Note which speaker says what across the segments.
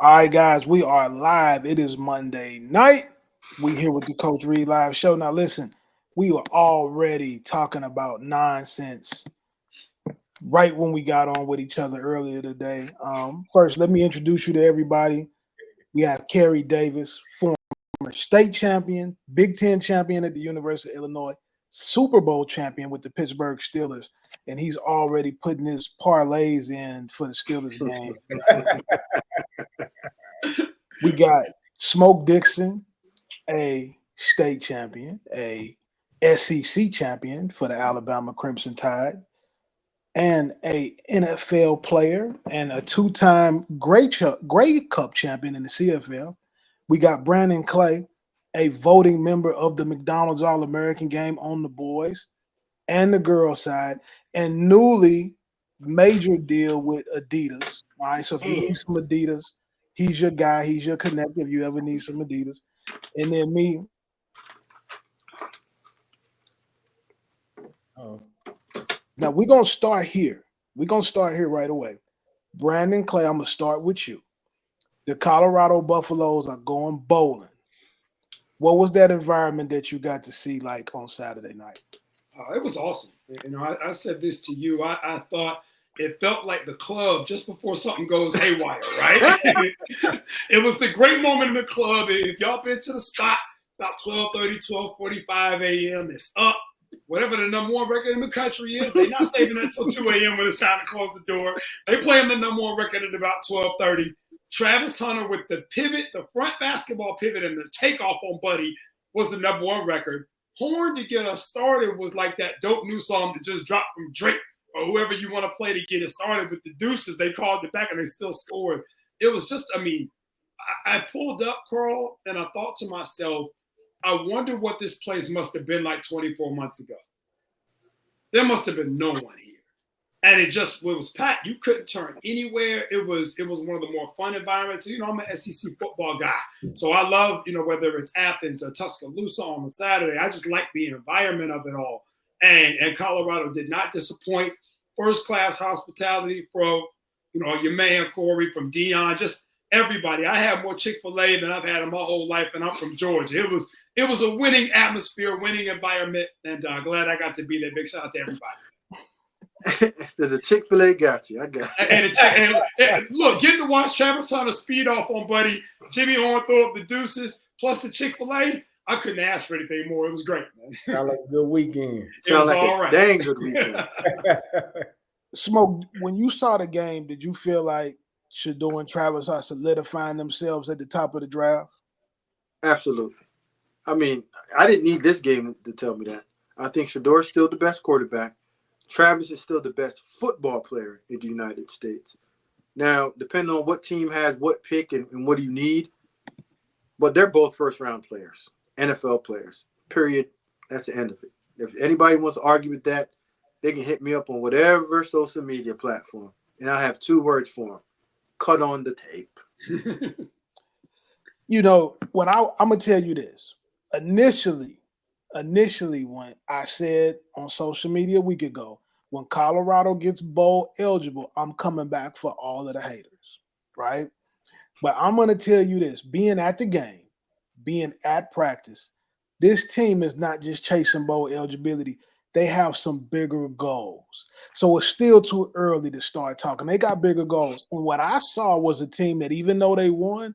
Speaker 1: All right, guys, we are live. It is Monday night. We here with the Coach Reed Live show. Now, listen, we were already talking about nonsense right when we got on with each other earlier today. First, let me introduce you to everybody. We have Kerry Davis, former state champion, Big Ten champion at the University of Illinois, Super Bowl champion with the Pittsburgh Steelers, and he's already putting his parlays in for the Steelers game. We got Smoke Dixon, a state champion, a SEC champion for the Alabama Crimson Tide, and a NFL player and a two-time Grey Cup champion in the CFL. We got Brandon Clay, a voting member of the McDonald's All-American game on the boys and the girls side, and newly major deal with Adidas. All right, so if you need some Adidas, he's your guy. He's your connect if you ever need some Adidas. And then me. Now we're gonna start here. We're gonna start here right away. Brandon Clay, I'm gonna start with you. The Colorado Buffaloes are going bowling. What was that environment that you got to see like on Saturday night?
Speaker 2: It was awesome. You know, I said this to you. I thought it felt like the club just before something goes haywire, right? It was the great moment in the club. If y'all been to the spot about 12:30, 12:45 a.m., it's up. Whatever the number one record in the country is, they're not saving that until 2 a.m. when it's time to close the door. They playing the number one record at about 12:30. Travis Hunter with the pivot, the front basketball pivot, and the takeoff on Buddy was the number one record. Horn to get us started was like that dope new song that just dropped from Drake or whoever you want to play to get it started with the Deuces. They called it back and they still scored. It was just, I pulled up, Carl, and I thought to myself, I wonder what this place must have been like 24 months ago. There must have been no one here. And it was packed. You couldn't turn anywhere. It was one of the more fun environments. You know, I'm an SEC football guy. So I love, whether it's Athens or Tuscaloosa on a Saturday, I just like the environment of it all. And Colorado did not disappoint. First-class hospitality from, your man Corey, from Dion, just everybody. I have more Chick-fil-A than I've had in my whole life, and I'm from Georgia. It was a winning atmosphere, winning environment, and glad I got to be there. Big shout out to everybody.
Speaker 3: The Chick-fil-A got you. I got you.
Speaker 2: And look, getting to watch Travis Hunter speed off on Buddy, Jimmy Horn throw up the deuces, plus the Chick-fil-A, I couldn't ask for anything more. It was great, man.
Speaker 4: Sound like a good weekend.
Speaker 2: It was like all right.
Speaker 3: Dang good weekend.
Speaker 1: Smoke, when you saw the game, did you feel like Shador and Travis are solidifying themselves at the top of the draft?
Speaker 3: Absolutely. I mean, I didn't need this game to tell me that. I think Shador's still the best quarterback. Travis is still the best football player in the United States. Now, depending on what team has what pick and what do you need, but they're both first-round players, NFL players, period. That's the end of it. If anybody wants to argue with that, they can hit me up on whatever social media platform, and I have two words for them: cut on the tape.
Speaker 1: When I'm going to tell you this. Initially, when I said on social media a week ago, when Colorado gets bowl eligible, I'm coming back for all of the haters, right? But I'm going to tell you this, being at the game, being at practice, this team is not just chasing bowl eligibility. They have some bigger goals. So it's still too early to start talking. They got bigger goals. And what I saw was a team that, even though they won,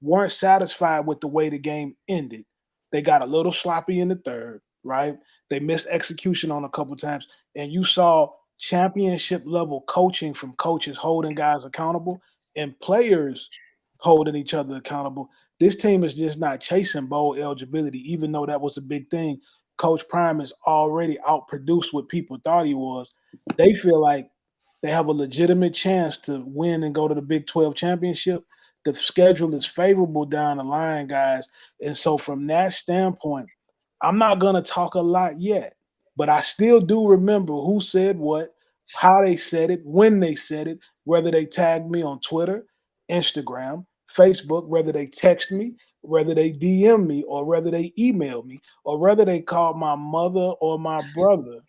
Speaker 1: weren't satisfied with the way the game ended. They got a little sloppy in the third, right? They missed execution on a couple times. And you saw championship level coaching from coaches holding guys accountable and players holding each other accountable. This team is just not chasing bowl eligibility, even though that was a big thing. Coach Prime is already outproduced what people thought he was. They feel like they have a legitimate chance to win and go to the Big 12 championship. The schedule is favorable down the line, guys. And so from that standpoint, I'm not going to talk a lot yet, but I still do remember who said what, how they said it, when they said it, whether they tagged me on Twitter, Instagram, Facebook, whether they text me, whether they DM me, or whether they email me, or whether they call my mother or my brother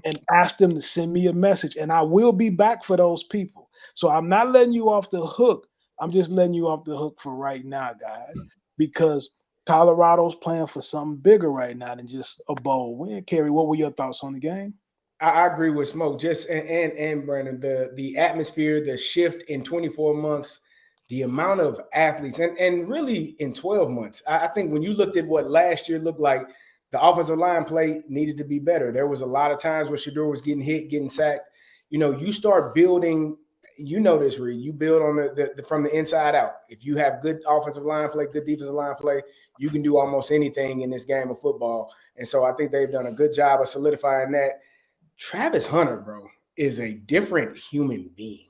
Speaker 1: and ask them to send me a message. And I will be back for those people. So I'm not letting you off the hook I'm just letting you off the hook for right now, guys, because Colorado's playing for something bigger right now than just a bowl win. Kerry, what were your thoughts on the game?
Speaker 4: I agree with Smoke. Just and Brandon, the atmosphere, the shift in 24 months, the amount of athletes, and really in 12 months. I think when you looked at what last year looked like, the offensive line play needed to be better. There was a lot of times where Shador was getting hit, getting sacked. You start building. You know this, Reed. You build on the from the inside out. If you have good offensive line play, good defensive line play, you can do almost anything in this game of football. And so I think they've done a good job of solidifying that. Travis Hunter, bro, is a different human being.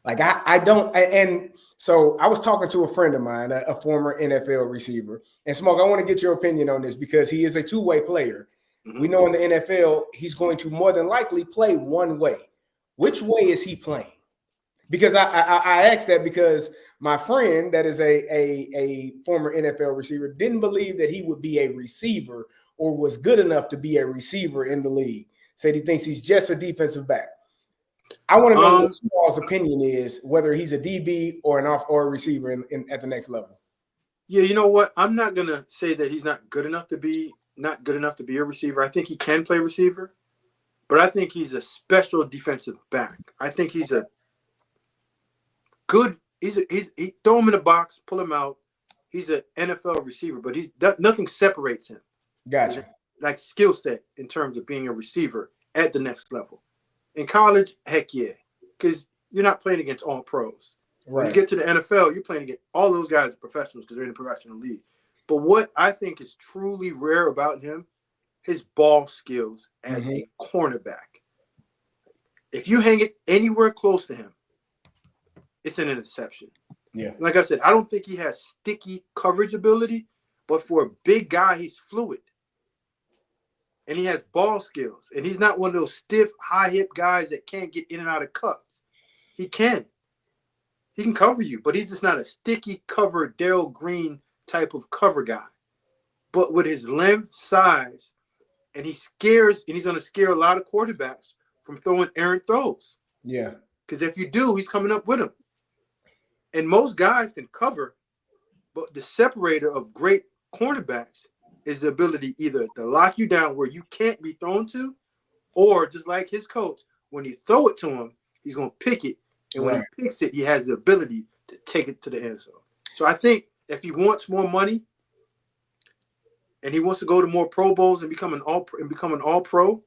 Speaker 4: Like I don't, and so I was talking to a friend of mine, a former NFL receiver, and Smoke. I want to get your opinion on this because he is a two-way player. We know in the NFL he's going to more than likely play one way. Which way is he playing? Because I asked that because my friend that is a former NFL receiver didn't believe that he would be a receiver or was good enough to be a receiver in the league. Said he thinks he's just a defensive back. I want to know what Paul's opinion is, whether he's a DB or a receiver at the next level.
Speaker 3: Yeah, you know what? I'm not gonna say that he's not good enough to be a receiver. I think he can play receiver, but I think he's a special defensive back. I think he's a good. He throw him in a box, pull him out. He's an NFL receiver, but nothing separates him.
Speaker 4: Gotcha.
Speaker 3: Like skill set in terms of being a receiver at the next level. In college, heck yeah, because you're not playing against all pros. Right. When you get to the NFL, you're playing against all those guys are professionals because they're in the professional league. But what I think is truly rare about him, his ball skills as a cornerback. If you hang it anywhere close to him, it's an interception.
Speaker 4: Yeah.
Speaker 3: Like I said, I don't think he has sticky coverage ability, but for a big guy, he's fluid. And he has ball skills. And he's not one of those stiff, high-hip guys that can't get in and out of cuts. He can. He can cover you, but he's just not a sticky cover, Darryl Green type of cover guy. But with his length, size, and he's going to scare a lot of quarterbacks from throwing errant throws.
Speaker 4: Yeah.
Speaker 3: Because if you do, he's coming up with them. And most guys can cover, but the separator of great cornerbacks is the ability either to lock you down where you can't be thrown to, or just like his coach, when you throw it to him, he's going to pick it. And when he picks it, he has the ability to take it to the end zone. So I think if he wants more money and he wants to go to more Pro Bowls and become an all pro,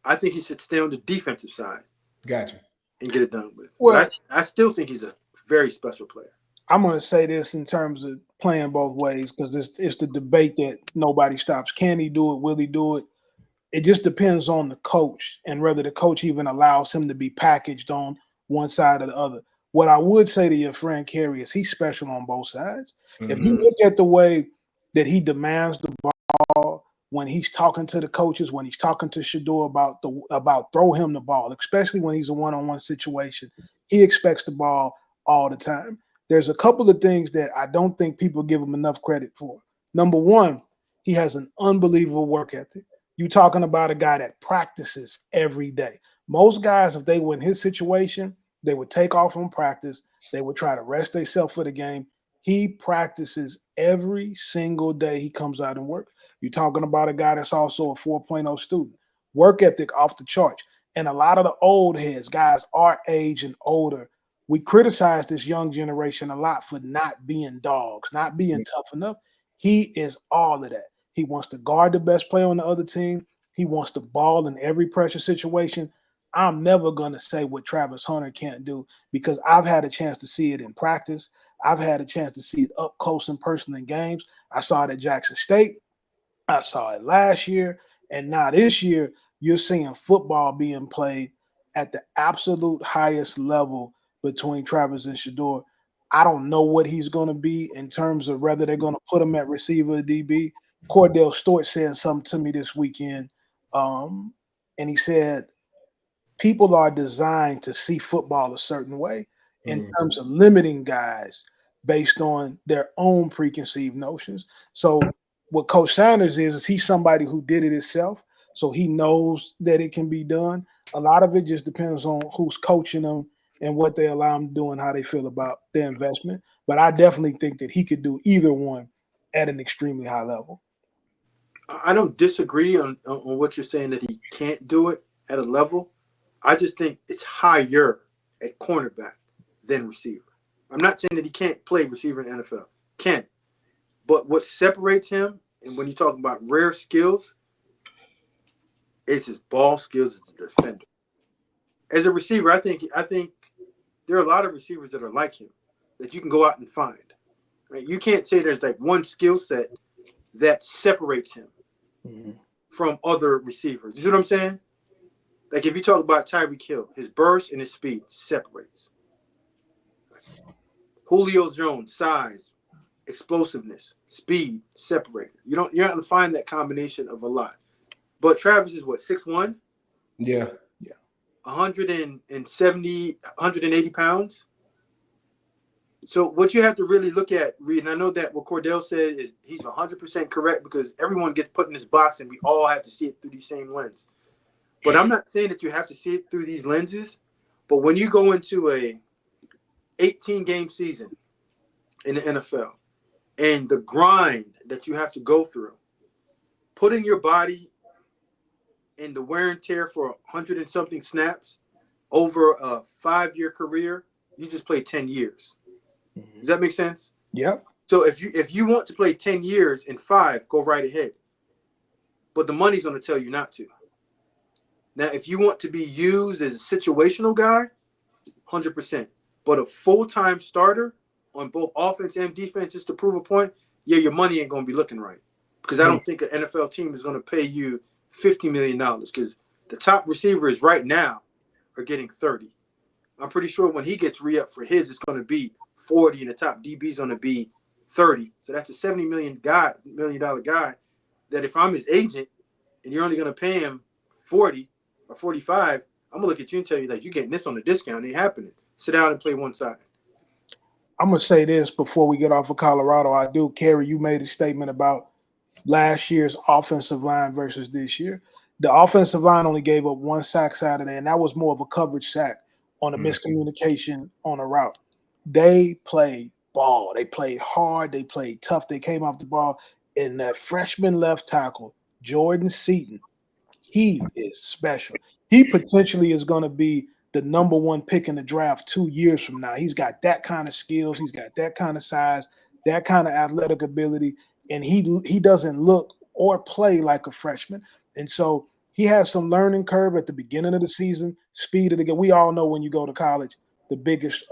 Speaker 3: I think he should stay on the defensive side.
Speaker 4: Gotcha.
Speaker 3: And get it done with.
Speaker 1: Well,
Speaker 3: but I still think he's a very special player.
Speaker 1: I'm going to say this in terms of playing both ways because it's the debate that nobody stops. Can he do it? Will he do it? It just depends on the coach and whether the coach even allows him to be packaged on one side or the other. What I would say to your friend Kerry is he's special on both sides. If you look at the way that he demands the ball when he's talking to the coaches, when he's talking to Shador about throw him the ball, especially when he's a one-on-one situation, he expects the ball all the time. There's a couple of things that I don't think people give him enough credit for. Number one, he has an unbelievable work ethic. You're talking about a guy that practices every day. Most guys, if they were in his situation, they would take off from practice. They would try to rest themselves for the game. He practices every single day he comes out and works. You're talking about a guy that's also a 4.0 student. Work ethic off the charts. And a lot of the old heads, guys our age and older, we criticize this young generation a lot for not being dogs, not being tough enough. He is all of that. He wants to guard the best player on the other team. He wants to ball in every pressure situation. I'm never going to say what Travis Hunter can't do because I've had a chance to see it in practice. I've had a chance to see it up close and personal in games. I saw it at Jackson State. I saw it last year. And now this year, you're seeing football being played at the absolute highest level between Travis and Shador. I don't know what he's going to be in terms of whether they're going to put him at receiver or DB. Cordell Stewart said something to me this weekend, and he said people are designed to see football a certain way in terms of limiting guys based on their own preconceived notions. So what Coach Sanders is he's somebody who did it himself, so he knows that it can be done. A lot of it just depends on who's coaching them and what they allow him to do and how they feel about their investment. But I definitely think that he could do either one at an extremely high level.
Speaker 3: I don't disagree on what you're saying that he can't do it at a level. I just think it's higher at cornerback than receiver. I'm not saying that he can't play receiver in the NFL. Can. But what separates him, and when you talk about rare skills, is his ball skills as a defender. As a receiver, I think there are a lot of receivers that are like him that you can go out and find. Right? You can't say there's like one skill set that separates him from other receivers. You see what I'm saying? Like if you talk about Tyreek Hill, his burst and his speed separates. Julio Jones, size, explosiveness, speed, separator. You're not going to find that combination of a lot. But Travis is what, 6'1"?
Speaker 4: Yeah.
Speaker 3: 170, 180 pounds. So what you have to really look at, Reed, and I know that what Cordell said is he's 100% correct because everyone gets put in this box and we all have to see it through the same lens. But I'm not saying that you have to see it through these lenses. But when you go into a 18-game season in the NFL and the grind that you have to go through, putting your body in the wear and tear for 100 and something snaps over a 5-year career, you just play 10 years. Does that make sense?
Speaker 1: Yep.
Speaker 3: So if you want to play 10 years in 5, go right ahead. But the money's going to tell you not to. Now, if you want to be used as a situational guy, 100%. But a full-time starter on both offense and defense just to prove a point, yeah, your money ain't going to be looking right. Because I don't think an NFL team is going to pay you $50 million because the top receivers right now are getting 30. I'm pretty sure when he gets re-up for his, it's going to be 40 and the top DB is going to be 30. So that's a $70 million guy that if I'm his agent and you're only going to pay him 40 or 45, I'm going to look at you and tell you that you're getting this on the discount. It ain't happening. Sit down and play one side.
Speaker 1: I'm going to say this before we get off of Colorado. Kerry, you made a statement about last year's offensive line versus this year. The offensive line only gave up 1 sack Saturday, and that was more of a coverage sack on a miscommunication on a route. They played ball. They played hard. They played tough. They came off the ball. And that freshman left tackle, Jordan Seaton, he is special. He potentially is going to be the number 1 pick in the draft 2 years from now. He's got that kind of skills. He's got that kind of size, that kind of athletic ability, and he doesn't look or play like a freshman. And so he has some learning curve at the beginning of the season, speed of the game. We all know when you go to college, the biggest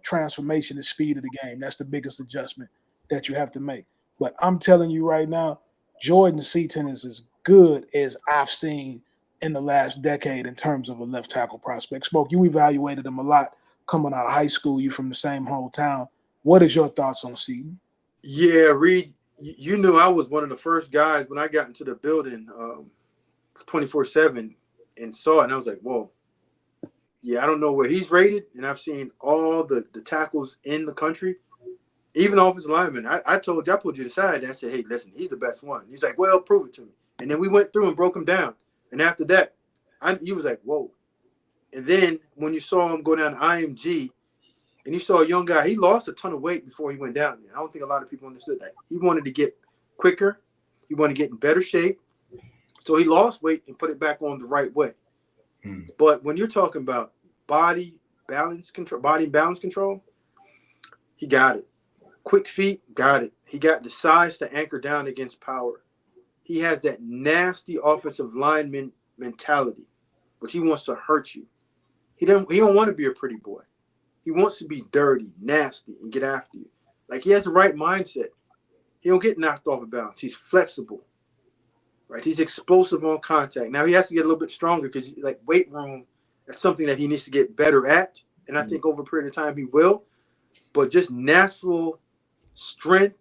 Speaker 1: transformation is speed of the game. That's the biggest adjustment that you have to make. But I'm telling you right now, Jordan Seaton is as good as I've seen in the last decade in terms of a left tackle prospect. Smoke, you evaluated him a lot coming out of high school. You from the same hometown. What is your thoughts on Seaton?
Speaker 3: Yeah, Reed, you knew I was one of the first guys when I got into the building 24/7 and saw it, and I was like, whoa. Yeah, I don't know where he's rated, and I've seen all the tackles in the country, even offensive linemen. I pulled you aside, and I said, hey, listen, he's the best one. He's like, well, prove it to me. And then we went through and broke him down. And after that, he was like, whoa. And then when you saw him go down to IMG, and you saw a young guy, he lost a ton of weight before he went down there. I don't think a lot of people understood that. He wanted to get quicker. He wanted to get in better shape. So he lost weight and put it back on the right way. But when you're talking about body balance control, he got it. Quick feet, got it. He got the size to anchor down against power. He has that nasty offensive lineman mentality, which he wants to hurt you. He don't want to be a pretty boy. He wants to be dirty, nasty, and get after you. Like he has the right mindset. He don't get knocked off of balance. He's flexible. Right? He's explosive on contact. Now he has to get a little bit stronger because like weight room, that's something that he needs to get better at. And I think over a period of time he will. But just natural strength,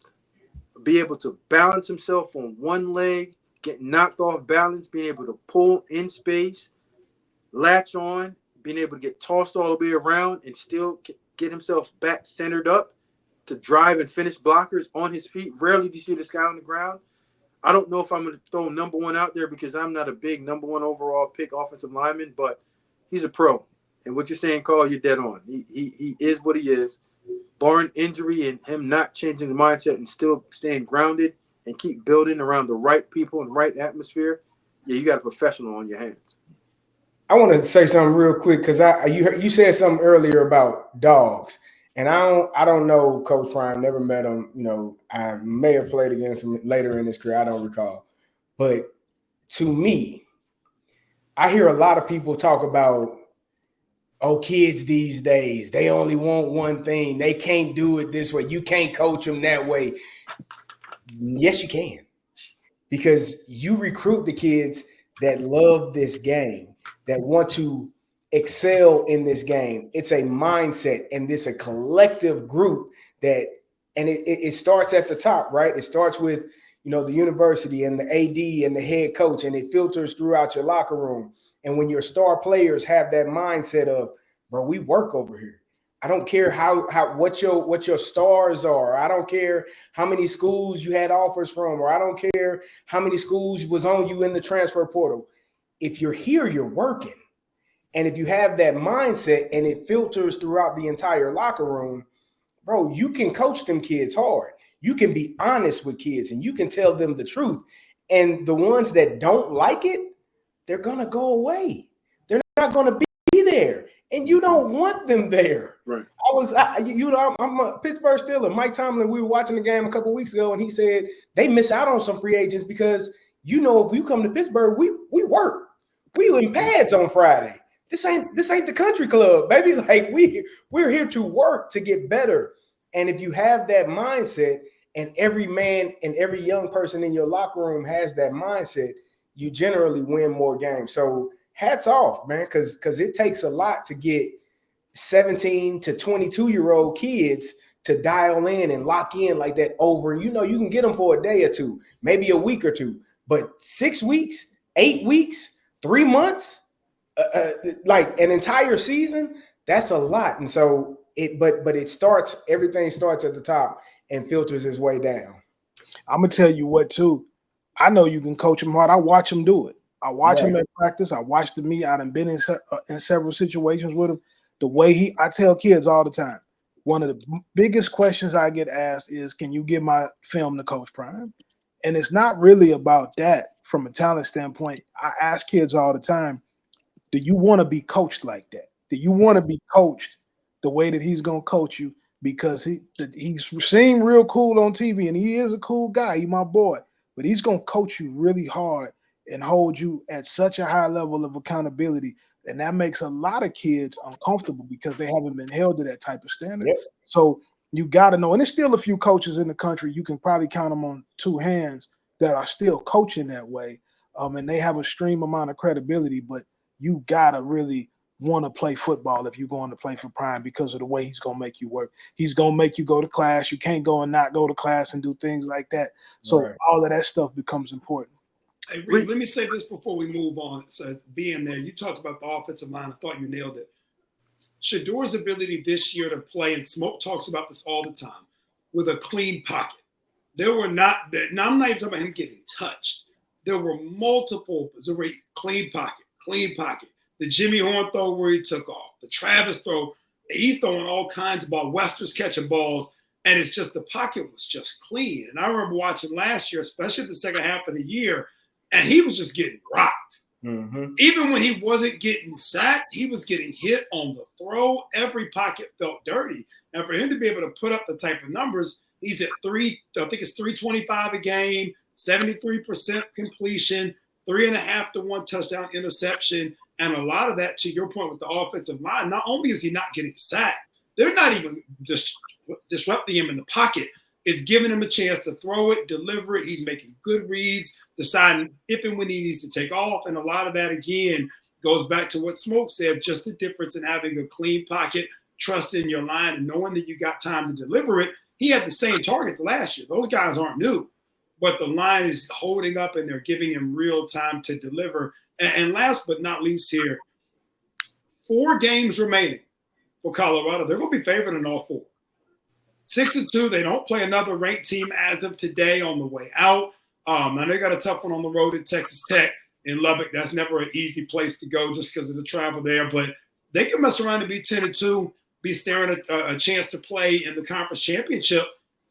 Speaker 3: be able to balance himself on one leg, get knocked off balance, being able to pull in space, latch on, being able to get tossed all the way around and still get himself back centered up to drive and finish blockers on his feet. Rarely do you see this guy on the ground. I don't know if I'm going to throw number 1 out there because I'm not a big number 1 overall pick offensive lineman, but he's a pro. And what you're saying, Carl, you're dead on. He is what he is. Barring injury and him not changing the mindset and still staying grounded and keep building around the right people and right atmosphere, yeah, you got a professional on your hands.
Speaker 4: I want to say something real quick because you said something earlier about dogs, and I don't know Coach Prime. Never met him. You know, I may have played against him later in his career. I don't recall, but to me, I hear a lot of people talk about, oh, kids these days, they only want one thing. They can't do it this way. You can't coach them that way. Yes, you can, because you recruit the kids that love this game, that want to excel in this game. It's a mindset, and this a collective group that, and it starts at the top, right? It starts with, you know, the university and the AD and the head coach, and it filters throughout your locker room. And when your star players have that mindset of, bro, we work over here. I don't care what your stars are. I don't care how many schools you had offers from, or I don't care how many schools was on you in the transfer portal. If you're here, you're working. And if you have that mindset and it filters throughout the entire locker room, bro, you can coach them kids hard. You can be honest with kids and you can tell them the truth. And the ones that don't like it, they're going to go away. They're not going to be there. And you don't want them there.
Speaker 3: Right.
Speaker 4: I'm a Pittsburgh Steeler. Mike Tomlin, we were watching the game a couple of weeks ago, and he said they miss out on some free agents because, you know, if you come to Pittsburgh, we work. We in pads on Friday. This ain't the country club, baby. Like we're here to work to get better. And if you have that mindset, and every man and every young person in your locker room has that mindset, you generally win more games. So hats off, man, because it takes a lot to get 17 to 22-year-old kids to dial in and lock in like that over. You know, you can get them for a day or two, maybe a week or two, but 6 weeks, 8 weeks, 3 months, like an entire season, that's a lot. And so everything starts at the top and filters its way down.
Speaker 1: I'm gonna tell you what too. I know you can coach him hard. I watch him do it. I watch him at practice. I watch the me. I've been in several situations with him. The way I tell kids all the time, one of the biggest questions I get asked is, can you give my film to Coach Prime? And it's not really about that from a talent standpoint. I ask kids all the time, do you want to be coached like that? Do you want to be coached the way that he's going to coach you? Because he's seen real cool on TV, and he is a cool guy. He's my boy. But he's going to coach you really hard and hold you at such a high level of accountability. And that makes a lot of kids uncomfortable because they haven't been held to that type of standard.
Speaker 4: Yep.
Speaker 1: So you got to know. And there's still a few coaches in the country, you can probably count them on two hands, that are still coaching that way. And they have a extreme amount of credibility. But you got to really want to play football if you're going to play for Prime, because of the way he's going to make you work. He's going to make you go to class. You can't go and not go to class and do things like that. So all of that stuff becomes important.
Speaker 2: Hey, Reed, let me say this before we move on. So being there, you talked about the offensive line. I thought you nailed it. Shador's ability this year to play, and Smoke talks about this all the time, with a clean pocket. There were not – now I'm not even talking about him getting touched. There were multiple – clean pocket. The Jimmy Horn throw where he took off. The Travis throw. He's throwing all kinds of balls. Wester's catching balls. And it's just the pocket was just clean. And I remember watching last year, especially the second half of the year, and he was just getting rocked. Mm-hmm. Even when he wasn't getting sacked, he was getting hit on the throw. Every pocket felt dirty. And for him to be able to put up the type of numbers, he's at 325 a game, 73% completion, 3.5 to 1 touchdown interception. And a lot of that, to your point with the offensive line, not only is he not getting sacked, they're not even disrupting him in the pocket. It's giving him a chance to throw it, deliver it. He's making good reads, deciding if and when he needs to take off. And a lot of that, again, goes back to what Smoke said, just the difference in having a clean pocket, trusting your line, and knowing that you got time to deliver it. He had the same targets last year. Those guys aren't new. But the line is holding up, and they're giving him real time to deliver. And last but not least here, 4 games remaining for Colorado. They're going to be favored in all 4. 6-2, they don't play another ranked team as of today on the way out. Now they got a tough one on the road at Texas Tech in Lubbock. That's never an easy place to go just because of the travel there. But they can mess around and be 10-2, be staring at a chance to play in the conference championship.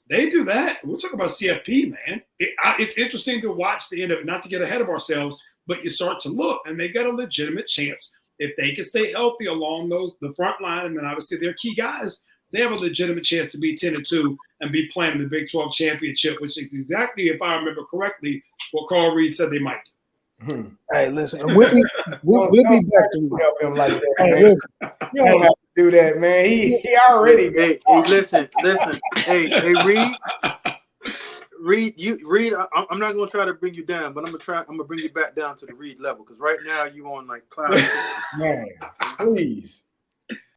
Speaker 2: They do that. We're talking about CFP, man. It's interesting to watch the end of it, not to get ahead of ourselves, but you start to look, and they got a legitimate chance. If they can stay healthy along the front line, and then obviously their key guys, they have a legitimate chance to be 10-2 and be playing in the Big 12 championship, which is exactly, if I remember correctly, what Carl Reed said they might do.
Speaker 1: Hey, listen, we'll be back to
Speaker 4: help him like that.
Speaker 1: Hey,
Speaker 4: Man.
Speaker 1: listen,
Speaker 4: You don't have to do that, man. He already.
Speaker 3: Hey, listen. Hey, Reed. I'm not gonna try to bring you down, but I'm gonna bring you back down to the Reed level because right now you on like cloud.
Speaker 4: Man, please.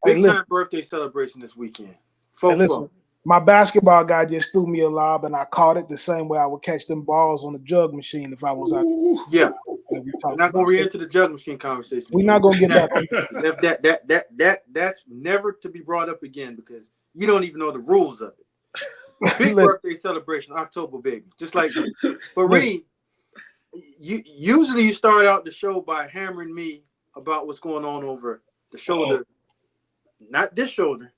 Speaker 3: Big time birthday celebration this weekend.
Speaker 1: Listen, my basketball guy just threw me a lob and I caught it the same way I would catch them balls on the jug machine if I was out there.
Speaker 3: Yeah. We're not gonna re-enter the jug machine conversation.
Speaker 1: We're not gonna get back on
Speaker 3: that's never to be brought up again because you don't even know the rules of it. Big birthday celebration, October baby. Just like but Reed, you start out the show by hammering me about what's going on over the shoulder. Not this shoulder,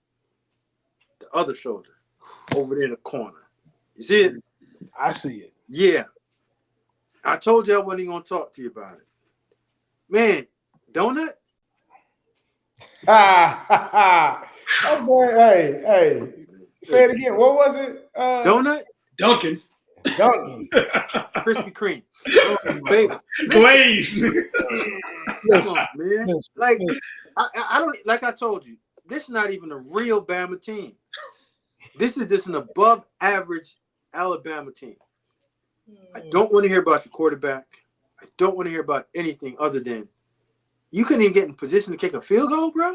Speaker 3: the other shoulder, over there in the corner. You see it?
Speaker 1: I see it.
Speaker 3: Yeah. I told you I wasn't going to talk to you about it. Man, donut?
Speaker 4: Okay, hey. Say it again. What was it?
Speaker 3: Donut?
Speaker 2: Duncan.
Speaker 3: Krispy Kreme. Baby.
Speaker 2: Glaze.
Speaker 3: Come on, man. Like, I don't, like I told you, this is not even a real Bama team. This is just an above average Alabama team. I don't want to hear about your quarterback. I don't want to hear about anything other than you couldn't even get in position to kick a field goal, bro.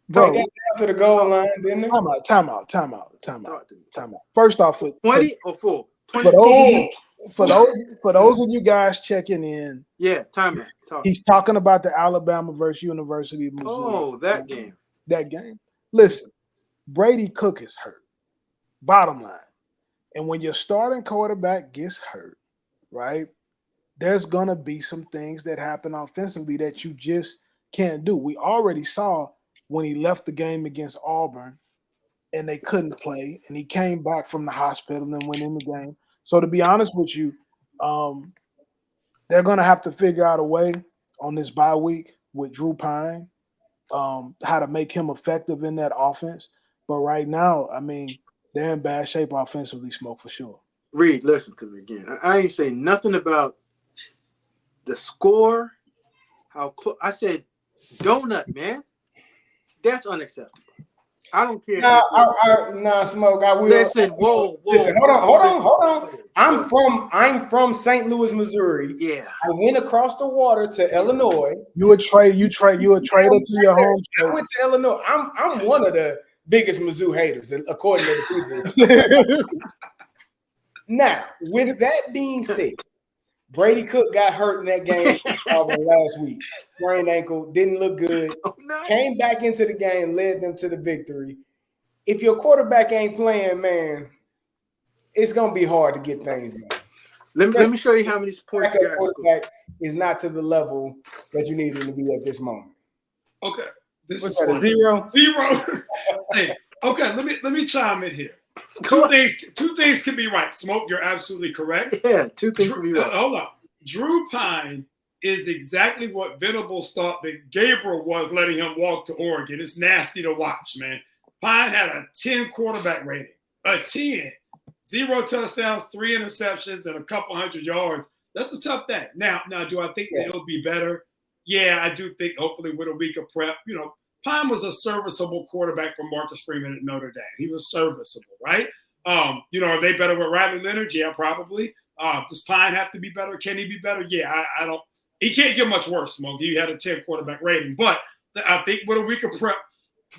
Speaker 4: They got down to the goal line, didn't they?
Speaker 1: Time out. First off,
Speaker 3: 20 or full? 20
Speaker 1: for those of you guys checking in,
Speaker 3: yeah, time out.
Speaker 1: He's talking about the Alabama versus University of Missouri.
Speaker 3: Oh, that game.
Speaker 1: That game. Listen, Brady Cook is hurt. Bottom line. And when your starting quarterback gets hurt, right, there's going to be some things that happen offensively that you just can't do. We already saw when he left the game against Auburn and they couldn't play, and he came back from the hospital and went in the game. So to be honest with you, they're going to have to figure out a way on this bye week with Drew Pine, how to make him effective in that offense. But right now, I mean, they're in bad shape offensively, Smoke, for sure.
Speaker 3: Reed, listen to me again. I ain't say nothing about the score, how close. I said donut, man. That's unacceptable. I don't care.
Speaker 4: Nah, Smoke. I will.
Speaker 3: Listen, whoa.
Speaker 4: Listen, hold on. I'm from St. Louis, Missouri.
Speaker 3: Yeah.
Speaker 4: I went across the water to Illinois.
Speaker 1: You a traitor to your home state.
Speaker 4: I went to Illinois. I'm one of the biggest Mizzou haters, according to the people. Now, with that being said, Brady Cook got hurt in that game last week. Sprained ankle, didn't look good.
Speaker 3: Oh, no.
Speaker 4: Came back into the game, led them to the victory. If your quarterback ain't playing, man, it's gonna be hard to get things going.
Speaker 3: Let me show you how many points you got.
Speaker 4: Quarterback is not to the level that you need him to be at this moment.
Speaker 2: Okay, this
Speaker 4: What's
Speaker 2: is
Speaker 4: that, a zero?
Speaker 2: Hey, okay, let me chime in here. Two things can be right. Smoke, you're absolutely correct.
Speaker 3: Yeah, two things can be right.
Speaker 2: Hold on. Drew Pine is exactly what Venables thought that Gabriel was letting him walk to Oregon. It's nasty to watch, man. Pine had a 10 quarterback rating. A 10. 0 touchdowns, 3 interceptions, and a couple hundred yards. That's a tough day. Now, do I think that he'll be better? Yeah, I do think hopefully with a week of prep, Pine was a serviceable quarterback for Marcus Freeman at Notre Dame. He was serviceable, right? Are they better with Riley Leonard? Yeah, probably. Does Pine have to be better? Can he be better? Yeah, I don't. He can't get much worse, Smokey. He had a 10 quarterback rating. But I think with a week of prep,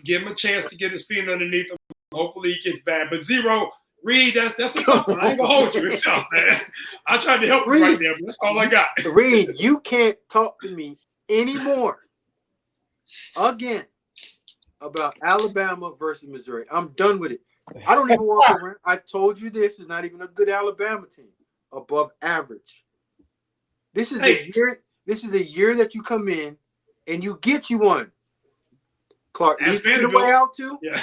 Speaker 2: give him a chance to get his feet underneath him. Hopefully he gets bad. But 0, Reed, that's a tough one. I ain't going to hold you yourself, man. I tried to help you right there, but that's all I got.
Speaker 3: Reed, you can't talk to me anymore again about Alabama versus Missouri. I'm done with it. I don't even walk around. I told you this is not even a good Alabama team. Above average. This is the year that you come in and you get you one. Clark,
Speaker 2: Ask
Speaker 3: he's the way
Speaker 2: Vanderbilt.
Speaker 3: out too.
Speaker 2: Yeah.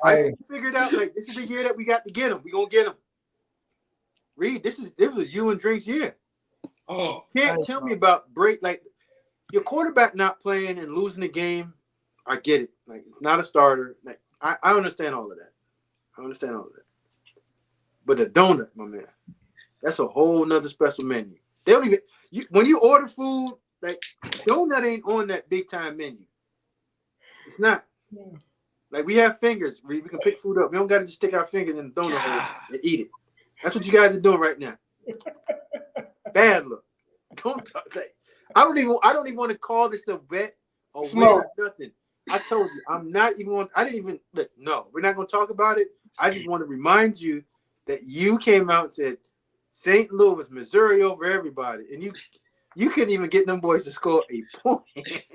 Speaker 3: I figured out like this is the year that we got to get him. We gonna get him. Reed, this was you and Drink's year.
Speaker 2: Oh,
Speaker 3: Can't tell me about break like your quarterback not playing and losing the game. I get it. Like not a starter. Like I understand all of that. But the donut, my man, that's a whole nother special menu. They don't even when you order food, like donut ain't on that big time menu. It's not. Like we have fingers, we can pick food up. We don't gotta just stick our fingers in the donut hole and eat it. That's what you guys are doing right now. Bad look. Don't talk like I don't even want to call this a bet or win or nothing. I told you I'm not even I didn't even look, no, we're not gonna talk about it. I just want to remind you that you came out and said St. Louis, Missouri over everybody, and you couldn't even get them boys to score a point.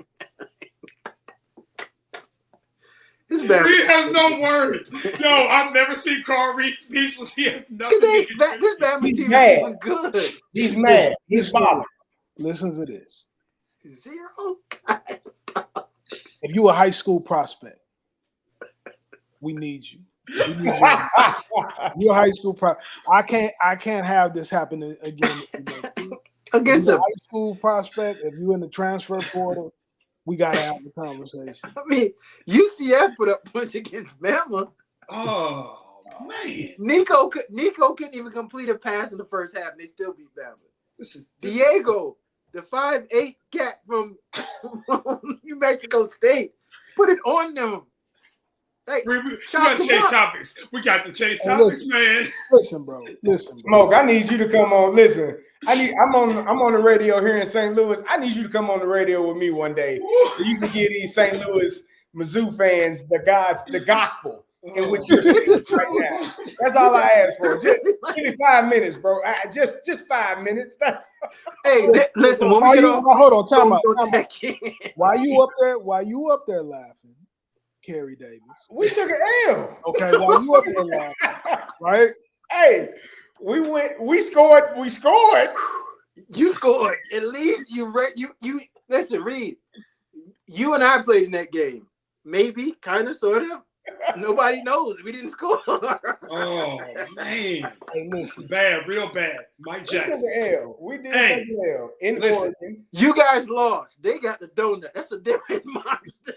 Speaker 3: This man
Speaker 2: has no words. Yo, I've never seen Carl Reed speechless. He has nothing.
Speaker 3: This Bama team is even good.
Speaker 4: He's mad. He's bothered.
Speaker 1: Listen to this.
Speaker 3: 0.
Speaker 1: If you a high school prospect, we need you. You're a high school prospect. I can't have this happen again.
Speaker 3: Against a
Speaker 1: high school prospect, if you in the transfer portal, we gotta have a conversation.
Speaker 3: I mean, UCF put up points against Bama.
Speaker 2: Oh man,
Speaker 3: Nico couldn't even complete a pass in the first half, and they still beat Bama.
Speaker 2: This
Speaker 3: Diego, the 5'8" cat from New Mexico State, put it on them. Like,
Speaker 2: we gotta change topics. We got to change topics, man.
Speaker 1: Listen, bro.
Speaker 4: Smoke, I need you to come on. Listen, I'm on the radio here in St. Louis. I need you to come on the radio with me one day so you can give these St. Louis Mizzou fans the gospel in which you're speaking right now. That's all I ask for. Just give me 5 minutes, bro. Just 5 minutes. That's
Speaker 3: listen. When we get off,
Speaker 1: hold on, time out. Why you up there laughing? Kerry Davis.
Speaker 4: We took an L.
Speaker 1: Okay, while you up there laughing, right?
Speaker 4: Hey, we scored.
Speaker 3: You scored. At least you listen, Reed. You and I played in that game. Maybe, kind of, sort of. Nobody knows. We didn't score.
Speaker 2: Oh man. This is bad, real bad. Mike Jackson.
Speaker 4: We took an L. We did take an L in Oregon.
Speaker 3: You guys lost. They got the donut. That's a different monster.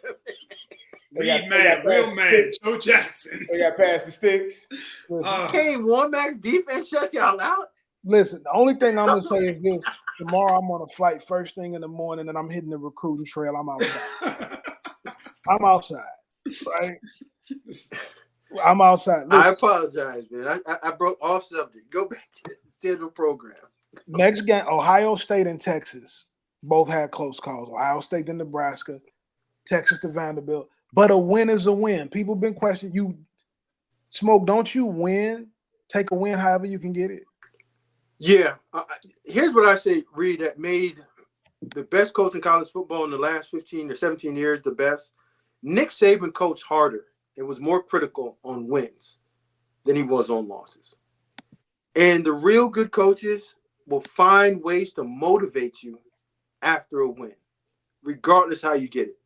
Speaker 2: Reed mad, real mad. Joe Jackson.
Speaker 4: They got past the sticks.
Speaker 3: Came one max defense shut y'all out.
Speaker 1: Listen, the only thing I'm gonna say is this: tomorrow I'm on a flight first thing in the morning, and I'm hitting the recruiting trail. I'm outside. Right? I'm outside. Listen,
Speaker 3: I apologize, man. I broke off subject. Go back to the schedule program.
Speaker 1: Next game, Ohio State and Texas both had close calls. Ohio State to Nebraska, Texas to Vanderbilt. But a win is a win. People been questioning you. Smoke, don't you win? Take a win however you can get it.
Speaker 3: Yeah. Here's what I say, Reed, that made the best coach in college football in the last 15 or 17 years the best. Nick Saban coached harder and was more critical on wins than he was on losses. And the real good coaches will find ways to motivate you after a win, regardless how you get it.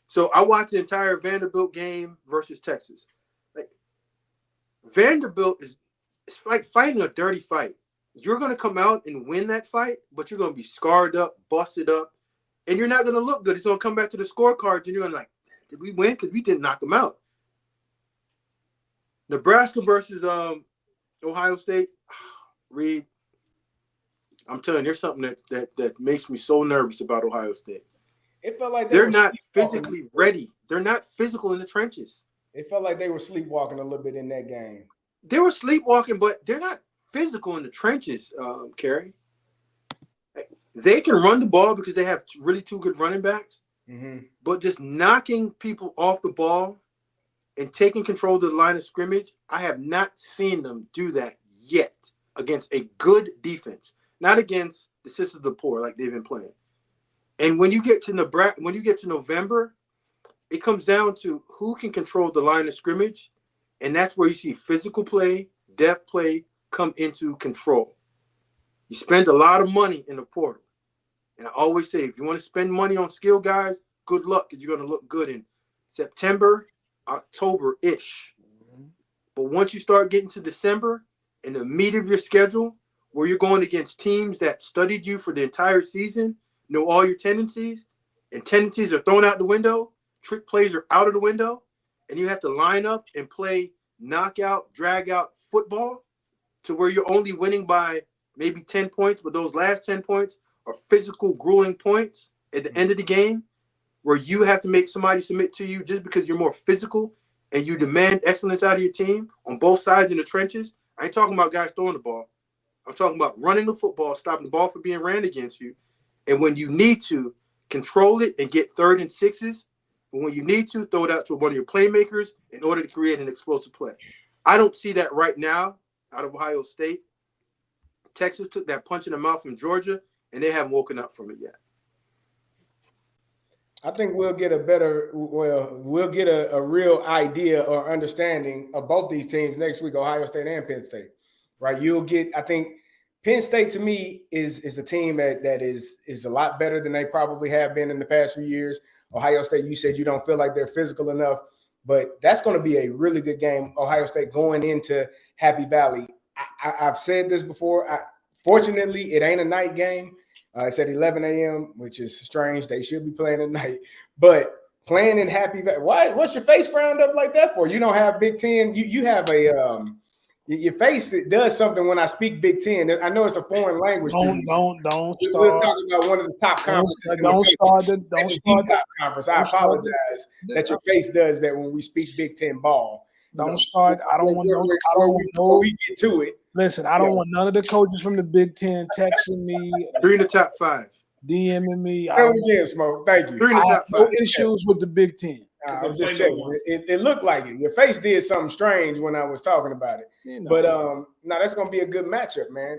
Speaker 3: So I watched the entire Vanderbilt game versus Texas. Like Vanderbilt it's like fighting a dirty fight. You're going to come out and win that fight, but you're going to be scarred up, busted up, and you're not going to look good. It's going to come back to the scorecards, and you're going to like, did we win? Because we didn't knock them out. Nebraska versus Ohio State. Reed, I'm telling you, there's something that makes me so nervous about Ohio State.
Speaker 4: It felt like
Speaker 3: they're not physically ready. They're not physical in the trenches.
Speaker 4: It felt like they were sleepwalking a little bit in that game.
Speaker 3: They were sleepwalking, but they're not physical in the trenches, Kerry. They can run the ball because they have really two good running backs, but just knocking people off the ball and taking control of the line of scrimmage, I have not seen them do that yet against a good defense, not against the Sisters of the Poor like they've been playing. And when you get to Nebraska, when you get to November, it comes down to who can control the line of scrimmage, and that's where you see physical play, depth play come into control. You spend a lot of money in the portal. And I always say, if you want to spend money on skill guys, good luck because you're going to look good in September, October-ish. But once you start getting to December, in the meat of your schedule, where you're going against teams that studied you for the entire season, know all your tendencies, and tendencies are thrown out the window, trick plays are out of the window, and you have to line up and play knockout, drag-out football to where you're only winning by maybe 10 points, but those last 10 points are physical, grueling points at the end of the game, where you have to make somebody submit to you just because you're more physical and you demand excellence out of your team on both sides in the trenches. I ain't talking about guys throwing the ball. I'm talking about running the football, stopping the ball from being ran against you. And when you need to, control it and get 3rd and 6s. But when you need to, throw it out to one of your playmakers in order to create an explosive play. I don't see that right now out of Ohio State. Texas took that punch in the mouth from Georgia, and they haven't woken up from it yet.
Speaker 4: I think we'll get a real idea or understanding of both these teams next week, Ohio State and Penn State, right? I think Penn State to me is a team that is a lot better than they probably have been in the past few years. Ohio State, you said you don't feel like they're physical enough, but that's going to be a really good game. Ohio State going into Happy Valley. I've said this before. Fortunately, it ain't a night game. It's at 11 a.m., which is strange. They should be playing at night. But playing in Happy Valley, what's your face frowned up like that for? You don't have Big Ten. You have your face does something when I speak Big Ten. I know it's a foreign language.
Speaker 1: Don't
Speaker 4: We're talking about one of the top conferences. Don't start the top conference. I apologize that your face does that when we speak Big Ten ball.
Speaker 1: Don't start. I don't want no.
Speaker 4: Before we get to it.
Speaker 1: Listen, I don't want none of the coaches from the Big Ten texting me.
Speaker 3: 3 in the top 5.
Speaker 1: DMing me.
Speaker 4: Again, Smoke. Thank you.
Speaker 3: 3 in the top 5.
Speaker 1: No issues with the Big Ten.
Speaker 4: I'm just checking. It looked like it. Your face did something strange when I was talking about it. But no, that's going to be a good matchup, man.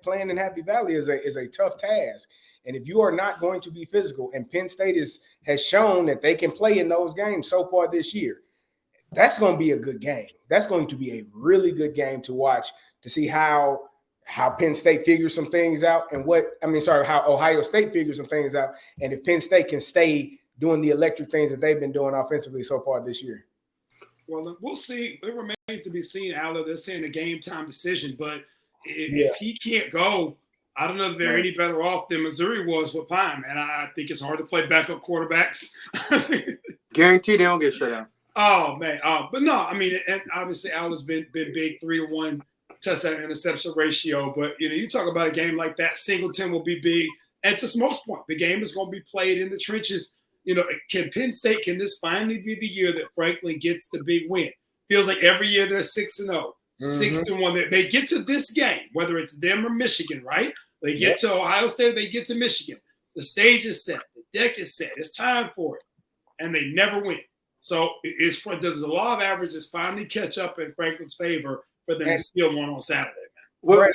Speaker 4: Playing in Happy Valley is a tough task. And if you are not going to be physical, and Penn State has shown that they can play in those games so far this year, that's going to be a good game. That's going to be a really good game to watch to see how Penn State figures some things out and how Ohio State figures some things out. And if Penn State can stay doing the electric things that they've been doing offensively so far this year.
Speaker 2: Well, we'll see. It remains to be seen, Al. They're saying a game-time decision, but if he can't go, I don't know if they're any better off than Missouri was with Pine, man. I think it's hard to play backup quarterbacks.
Speaker 3: Guaranteed they don't get shut out.
Speaker 2: Oh, man. But no, I mean, and obviously Al has been big, 3-to-1 touchdown interception ratio. But, you talk about a game like that, Singleton will be big. And to Smoke's point, the game is going to be played in the trenches. Can Penn State, can this finally be the year that Franklin gets the big win? Feels like every year they're 6-0, 6-1. They get to this game, whether it's them or Michigan, right? They get to Ohio State, they get to Michigan. The stage is set. The deck is set. It's time for it. And they never win. So does the law of averages finally catch up in Franklin's favor for them to steal one on Saturday, man?
Speaker 4: Well,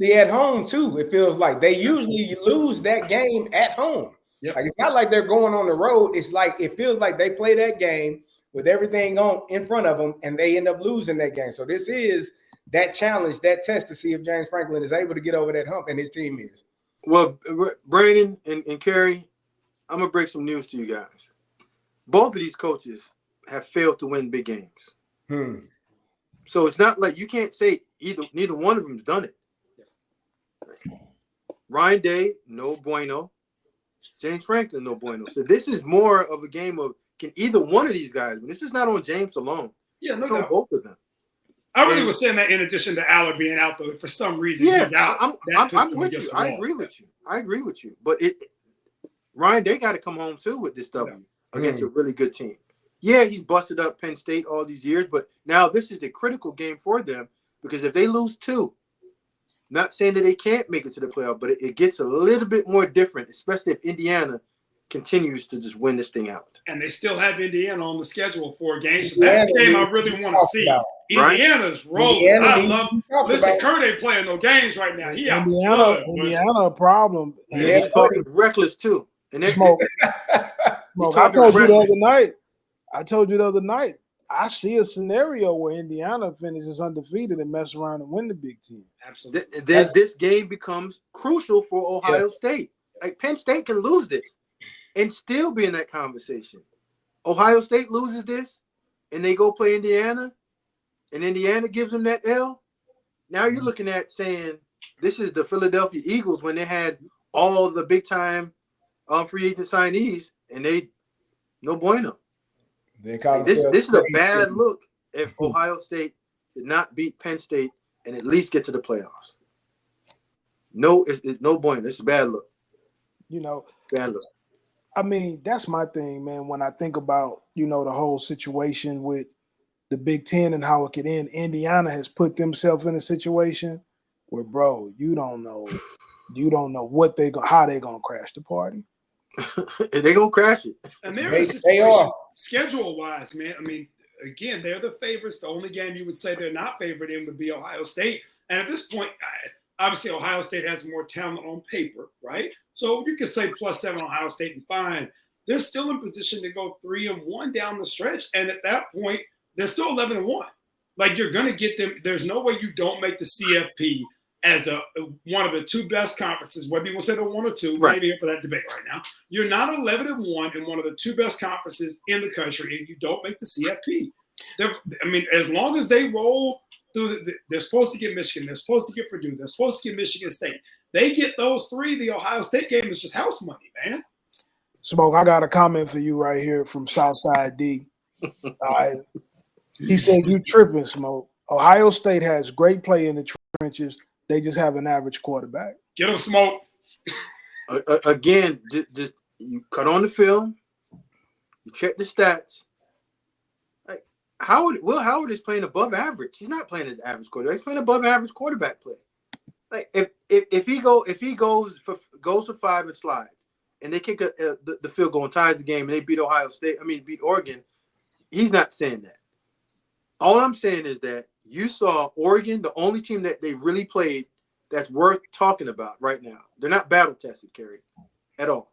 Speaker 4: they at home too. It feels like they usually lose that game at home. Yep. Like it's not like they're going on the road. It's like it feels like they play that game with everything on in front of them, and they end up losing that game. So this is that challenge, that test to see if James Franklin is able to get over that hump, and his team is.
Speaker 3: Well, Brandon and Kerry, I'm gonna break some news to you guys. Both of these coaches have failed to win big games. So it's not like you can't say neither one of them's done it. Ryan Day, no bueno. James Franklin, no bueno. So this is more of a game of can either one of these guys win? This is not on James alone.
Speaker 2: Yeah, no
Speaker 3: doubt. On both of them.
Speaker 2: I really was saying that in addition to Aller being out, though, for some reason he's out.
Speaker 3: I'm with you. I agree with you. But Ryan Day got to come home too with this W against a really good team. Yeah, he's busted up Penn State all these years, but now this is a critical game for them because if they lose 2, not saying that they can't make it to the playoff, but it gets a little bit more different, especially if Indiana continues to just win this thing out.
Speaker 2: And they still have Indiana on the schedule for a game. So that's the game I really want to see. Indiana's rolling. Listen, Kurt ain't playing no games right now. He out.
Speaker 1: Indiana a problem.
Speaker 3: Yeah, he's talking reckless too. And
Speaker 1: Smoke. I told you the other night. I see a scenario where Indiana finishes undefeated and mess around and win the Big Ten.
Speaker 2: Absolutely.
Speaker 3: Then this game becomes crucial for Ohio State. Like Penn State can lose this. and still be in that conversation. Ohio State loses this, and they go play Indiana, and Indiana gives them that L. Now you're looking at saying this is the Philadelphia Eagles when they had all the big time free agent signees, and they no bueno.
Speaker 4: They call
Speaker 3: Like this
Speaker 4: themselves
Speaker 3: is a
Speaker 4: crazy.
Speaker 3: bad look if Ohio State did not beat Penn State and at least get to the playoffs. No, it's no bueno. This is a bad look.
Speaker 1: You know,
Speaker 3: Bad look.
Speaker 1: I mean, that's my thing, man. When I think about, you know, the whole situation with the Big Ten and how it could end, Indiana has put themselves in a situation where, bro, you don't know what how they gonna crash the party.
Speaker 3: They're gonna crash it.
Speaker 2: And they're in a
Speaker 4: They
Speaker 2: situation
Speaker 4: are.
Speaker 2: schedule-wise, man. I mean, again, they're the favorites. The only game you would say they're not favored in would be Ohio State. And at this point, obviously Ohio State has more talent on paper, right? So you could say +7 Ohio State and fine. They're still in position to go 3-1 down the stretch. And at that point, they're still 11-1. Like, you're going to get them. There's no way you don't make the CFP as one of the two best conferences, whether you want to say they're 1 or 2,
Speaker 3: Right.
Speaker 2: maybe for that debate right now. You're not 11-1 in one of the two best conferences in the country, and you don't make the CFP. I mean, as long as they roll through, they're supposed to get Michigan, they're supposed to get Purdue, they're supposed to get Michigan State. They get those three, the Ohio State game is just house money, man.
Speaker 1: Smoke, I got a comment for you right here from Southside D. He said, you tripping, Smoke. Ohio State has great play in the trenches. They just have an average quarterback.
Speaker 2: Get them, Smoke.
Speaker 3: Again, just you cut on the film, you check the stats. Like Will Howard is playing above average. He's not playing his average quarterback. He's playing above average quarterback play. Like if he goes for 5 and slides, and they kick the field goal and ties the game, and they beat beat Oregon, he's not saying that. All I'm saying is that you saw Oregon, the only team that they really played that's worth talking about right now. They're not battle tested, Kerry, at all.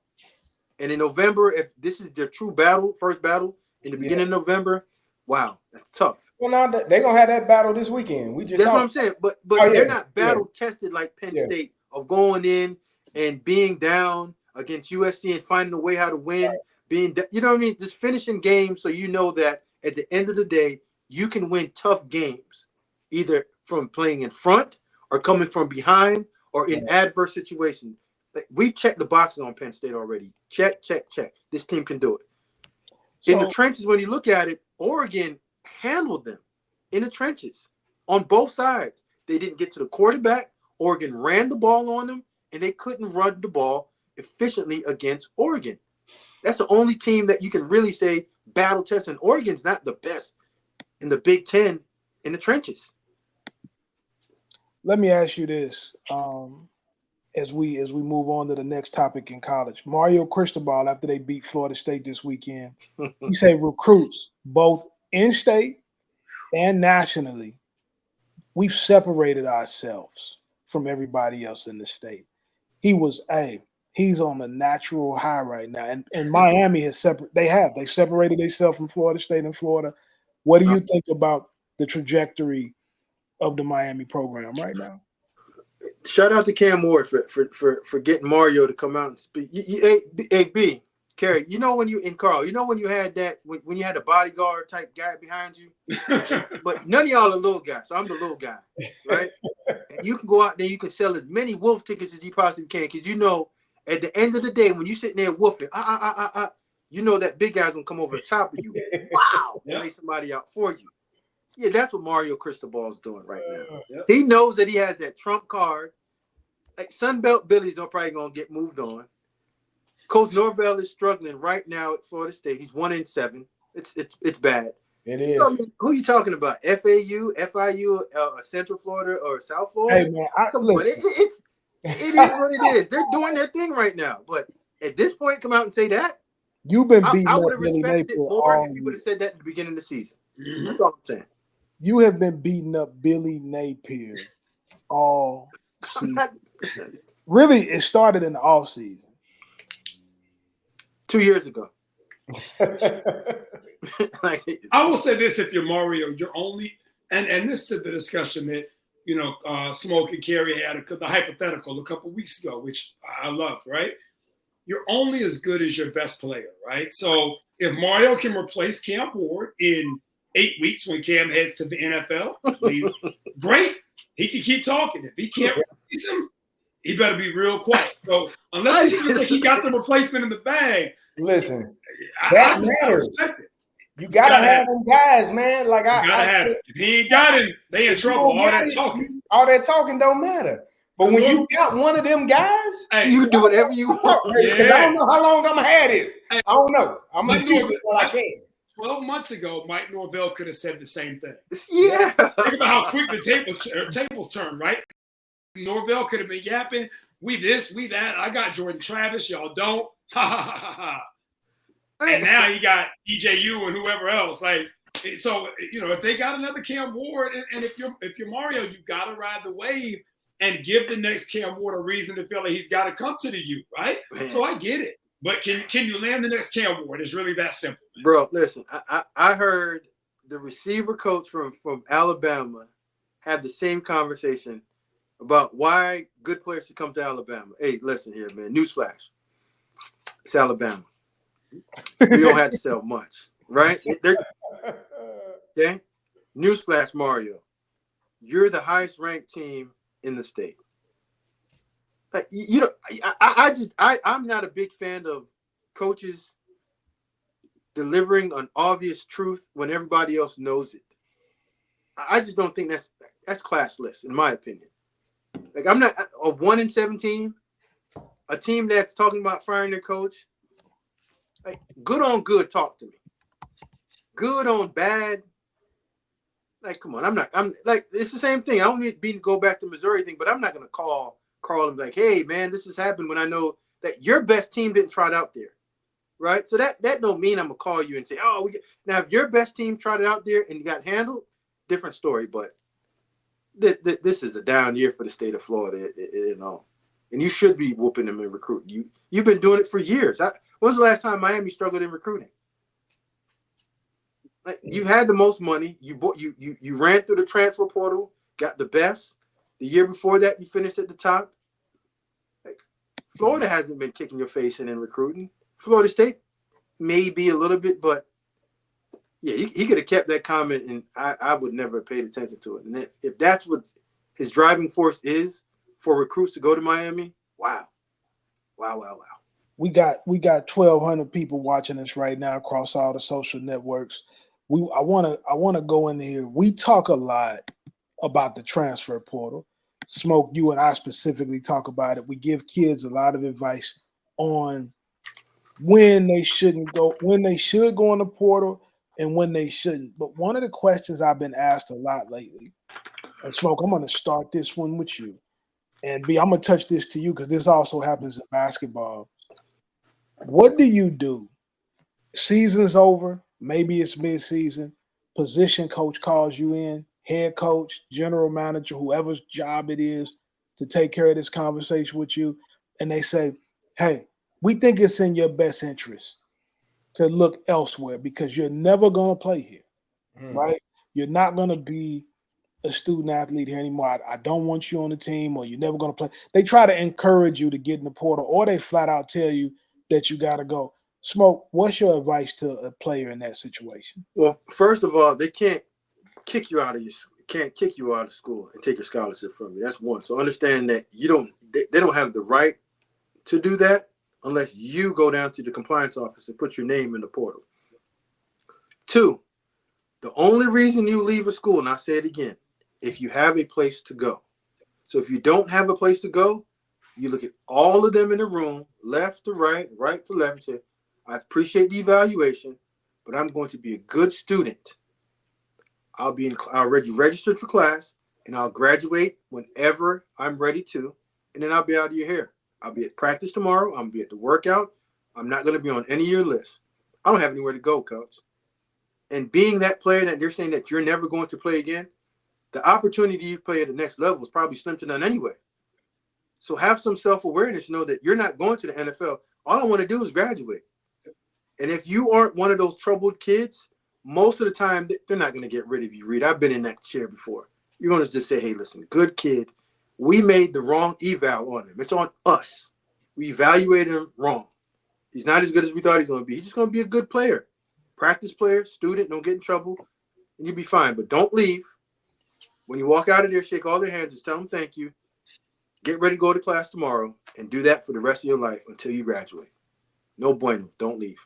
Speaker 3: And in November, if this is their true first battle in the beginning of November, wow, that's tough.
Speaker 4: Well, now they're gonna have that battle this weekend. That's
Speaker 3: what I'm saying. But they're not battle tested like Penn State of going in and being down against USC and finding a way how to win. You know what I mean? Just finishing games so you know that at the end of the day, you can win tough games, either from playing in front or coming from behind or in adverse situations. Like, we've checked the boxes on Penn State already. Check. This team can do it. So, in the trenches, when you look at it, Oregon handled them in the trenches on both sides. They didn't get to the quarterback. Oregon ran the ball on them, and they couldn't run the ball efficiently against Oregon. That's the only team that you can really say battle test, and Oregon's not the best in the Big Ten in the trenches.
Speaker 1: Let me ask you this, as we move on to the next topic in college. Mario Cristobal, after they beat Florida State this weekend, he said recruits, both in-state and nationally, we've separated ourselves from everybody else in the state. He's on a natural high right now. And Miami has they separated themselves from Florida State and Florida. What do you think about the trajectory of the Miami program right now?
Speaker 3: Shout out to Cam Ward for getting Mario to come out and speak. B, Kerry, you know when you had that when you had a bodyguard type guy behind you, but none of y'all are little guys, so I'm the little guy, right? And you can go out there, you can sell as many wolf tickets as you possibly can, because you know at the end of the day when you're sitting there woofing, you know that big guy's gonna come over the top of you, wow, and lay somebody out for you. Yeah, that's what Mario Cristobal is doing right now.
Speaker 2: Yep.
Speaker 3: He knows that he has that trump card. Like Sunbelt Billy's probably gonna get moved on. Coach Norvell is struggling right now at Florida State. He's 1-7. It's bad.
Speaker 4: It is.
Speaker 3: So, I mean, who are you talking about? FAU, FIU, Central Florida, or South Florida?
Speaker 1: Hey man,
Speaker 3: Come on, it is what it is. They're doing their thing right now. But at this point, come out and say that.
Speaker 1: You've been beating
Speaker 3: I
Speaker 1: up
Speaker 3: would have
Speaker 1: Billy
Speaker 3: respected
Speaker 1: Napier
Speaker 3: it more if you
Speaker 1: all
Speaker 3: would have said that at the beginning of the season.
Speaker 2: Mm-hmm.
Speaker 3: That's all I'm saying.
Speaker 1: You have been beating up Billy Napier all season. Really, it started in the off season.
Speaker 3: 2 years ago.
Speaker 2: I will say this: if you're Mario, you're only and this is the discussion that Smoke and Kerry had the hypothetical a couple weeks ago, which I love, right? you're only as good as your best player, right? So if Mario can replace Cam Ward in 8 weeks when Cam heads to the NFL, great. He can keep talking. If he can't replace him, he better be real quiet. So unless he feels like he got the replacement in the bag,
Speaker 4: listen,
Speaker 2: I
Speaker 4: matters.
Speaker 2: respect it.
Speaker 4: You gotta have them guys, man. Like
Speaker 2: you gotta have it. If he ain't got him, they in trouble. All that talking
Speaker 4: don't matter. But when you got one of them guys,
Speaker 3: you do whatever you want.
Speaker 4: Because I don't know how long I'm gonna have this. I don't know. I'm gonna do it while I can.
Speaker 2: 12 months ago, Mike Norvell could have said the same thing.
Speaker 3: Yeah.
Speaker 2: Think about how quick the tables turn, right? Norvell could have been yapping. We this, we that. I got Jordan Travis. Y'all don't. Ha ha ha ha. And now you got EJU and whoever else. Like, so if they got another Cam Ward, and if you're Mario, you gotta ride the wave and give the next Cam Ward a reason to feel like he's got to come to the U, right? Man. So I get it. But can you land the next Cam Ward? It's really that simple.
Speaker 3: Bro, listen, I heard the receiver coach from Alabama have the same conversation about why good players should come to Alabama. Hey, listen here, man. Newsflash. It's Alabama. We don't have to sell much, right? Okay? Newsflash, Mario. You're the highest ranked team in the state. Like, I'm not a big fan of coaches delivering an obvious truth when everybody else knows it. I just don't think that's classless, in my opinion. Like, I'm not a 1-17, a team that's talking about firing their coach. Like, good on good, talk to me. Good on bad. Like, come on, I'm like, it's the same thing. I don't need to go back to Missouri thing, but I'm not going to call Carl and be like, hey, man, this has happened when I know that your best team didn't try it out there, right? So that don't mean I'm going to call you and say, now if your best team tried it out there and you got handled, different story, but this is a down year for the state of Florida, and you should be whooping them in recruiting. You've been doing it for years. When was the last time Miami struggled in recruiting? Like, you had the most money. You ran through the transfer portal, got the best. The year before that, you finished at the top. Like, Florida hasn't been kicking your face in recruiting. Florida State, maybe a little bit, but yeah, he could have kept that comment, and I would never have paid attention to it. And if that's what his driving force is for recruits to go to Miami, wow.
Speaker 1: We got 1,200 people watching us right now across all the social networks. I want to go in here. We talk a lot about the transfer portal. Smoke, you and I specifically talk about it. We give kids a lot of advice on when they should go in the portal and when they shouldn't. But one of the questions I've been asked a lot lately, and Smoke, I'm going to start this one with you. And B, I'm going to touch this to you because this also happens in basketball. What do you do? Season's over. Maybe it's mid-season. Position coach calls you in, head coach, general manager, whoever's job it is to take care of this conversation with you. And they say, hey, we think it's in your best interest to look elsewhere because you're never going to play here, right? You're not going to be a student athlete here anymore. I don't want you on the team, or you're never going to play. They try to encourage you to get in the portal, or they flat out tell you that you got to go. Smoke, what's your advice to a player in that situation?
Speaker 3: Well, first of all, they can't kick you out of school and take your scholarship from you. That's one. So understand that they don't have the right to do that unless you go down to the compliance office and put your name in the portal. 2, the only reason you leave a school, and I say it again, if you have a place to go. So if you don't have a place to go, you look at all of them in the room, left to right, right to left, and say, I appreciate the evaluation, but I'm going to be a good student. I'll be already registered for class, and I'll graduate whenever I'm ready to, and then I'll be out of your hair. I'll be at practice tomorrow. I'm going to be at the workout. I'm not going to be on any of your lists. I don't have anywhere to go, coach. And being that player that you're saying that you're never going to play again, the opportunity you play at the next level is probably slim to none anyway. So have some self-awareness, know that you're not going to the NFL. All I want to do is graduate. And if you aren't one of those troubled kids, most of the time, they're not going to get rid of you, Reed. I've been in that chair before. You're going to just say, hey, listen, good kid. We made the wrong eval on him. It's on us. We evaluated him wrong. He's not as good as we thought he's going to be. He's just going to be a good player. Practice player, student, don't get in trouble, and you'll be fine. But don't leave. When you walk out of there, shake all their hands, just tell them thank you. Get ready to go to class tomorrow, and do that for the rest of your life until you graduate. No bueno. Don't leave.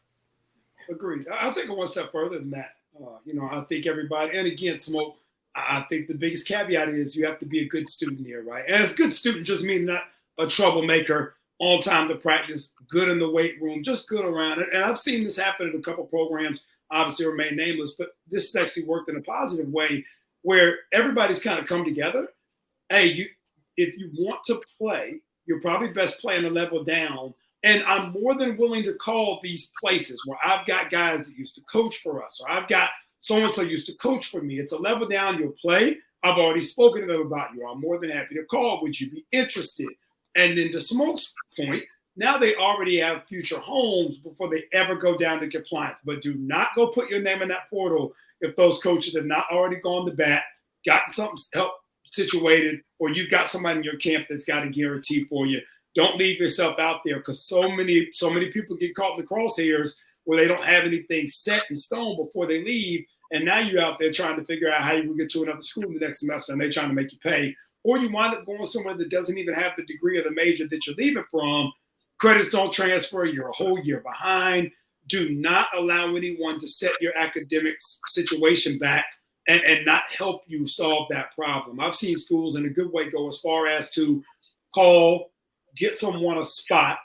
Speaker 2: Agreed. I'll take it one step further than that. I think everybody, and again, Smoke, I think the biggest caveat is you have to be a good student here, right? And a good student just means not a troublemaker, on time to practice, good in the weight room, just good around it. And I've seen this happen in a couple programs, obviously remain nameless, but this has actually worked in a positive way where everybody's kind of come together. Hey, if you want to play, you're probably best playing a level down. And I'm more than willing to call these places where I've got guys that used to coach for us, or I've got so-and-so used to coach for me. It's a level down, you'll play. I've already spoken to them about you. I'm more than happy to call. Would you be interested? And then to Smoke's point, now they already have future homes before they ever go down to compliance. But do not go put your name in that portal if those coaches have not already gone to bat, gotten something help situated, or you've got somebody in your camp that's got a guarantee for you. Don't leave yourself out there, because so many people get caught in the crosshairs where they don't have anything set in stone before they leave. And now you're out there trying to figure out how you can get to another school the next semester, and they're trying to make you pay. Or you wind up going somewhere that doesn't even have the degree of the major that you're leaving from. Credits don't transfer. You're a whole year behind. Do not allow anyone to set your academic situation back and not help you solve that problem. I've seen schools in a good way go as far as to call, get someone a spot.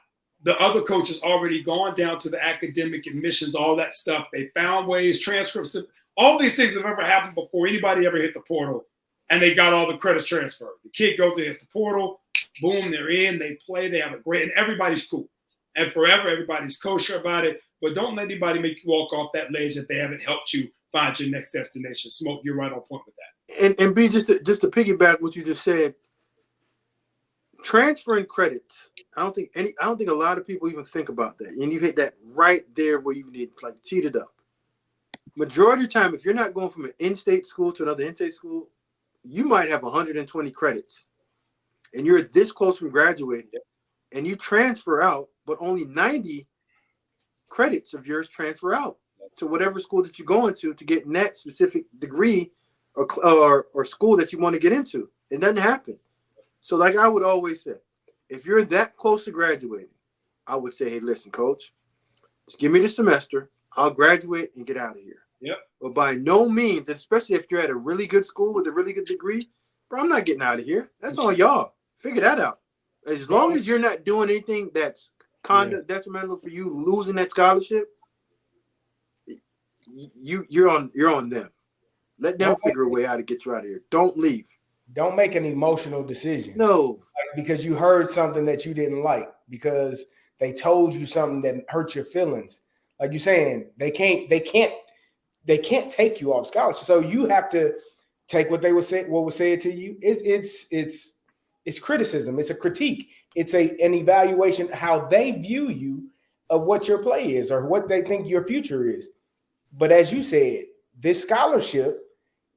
Speaker 2: The other coach has already gone down to the academic admissions, all that stuff. They found ways, transcripts, all these things have ever happened before anybody ever hit the portal, and they got all the credits transferred. The kid goes and hits the portal, boom, they're in, they play, they have a great, and everybody's cool. And forever, everybody's kosher about it. But don't let anybody make you walk off that ledge if they haven't helped you find your next destination. Smoke, you're right on point with that.
Speaker 3: And B, just to piggyback what you just said, transferring credits. I don't think a lot of people even think about that. And you hit that right there where you need, like, teed it up. Majority of the time, if you're not going from an in-state school to another in-state school, you might have 120 credits, and you're this close from graduating, and you transfer out, but only 90 credits of yours transfer out to whatever school that you're going to get in that specific degree or school that you want to get into. It doesn't happen. So, like I would always say, if you're that close to graduating, I would say, hey, listen, coach, just give me the semester. I'll graduate and get out of here.
Speaker 2: Yep.
Speaker 3: But by no means, especially if you're at a really good school with a really good degree, bro, I'm not getting out of here. That's on y'all. Figure that out. As long as you're not doing anything that's detrimental for you losing that scholarship, you're on them. Let them figure a way how to get you out of here. Don't leave.
Speaker 4: Don't make an emotional decision.
Speaker 3: No.
Speaker 4: Because you heard something that you didn't like, because they told you something that hurt your feelings. Like you're saying, they can't take you off scholarship. So you have to take what was said to you. It's criticism. It's a critique. It's an evaluation how they view you of what your play is or what they think your future is. But as you said, this scholarship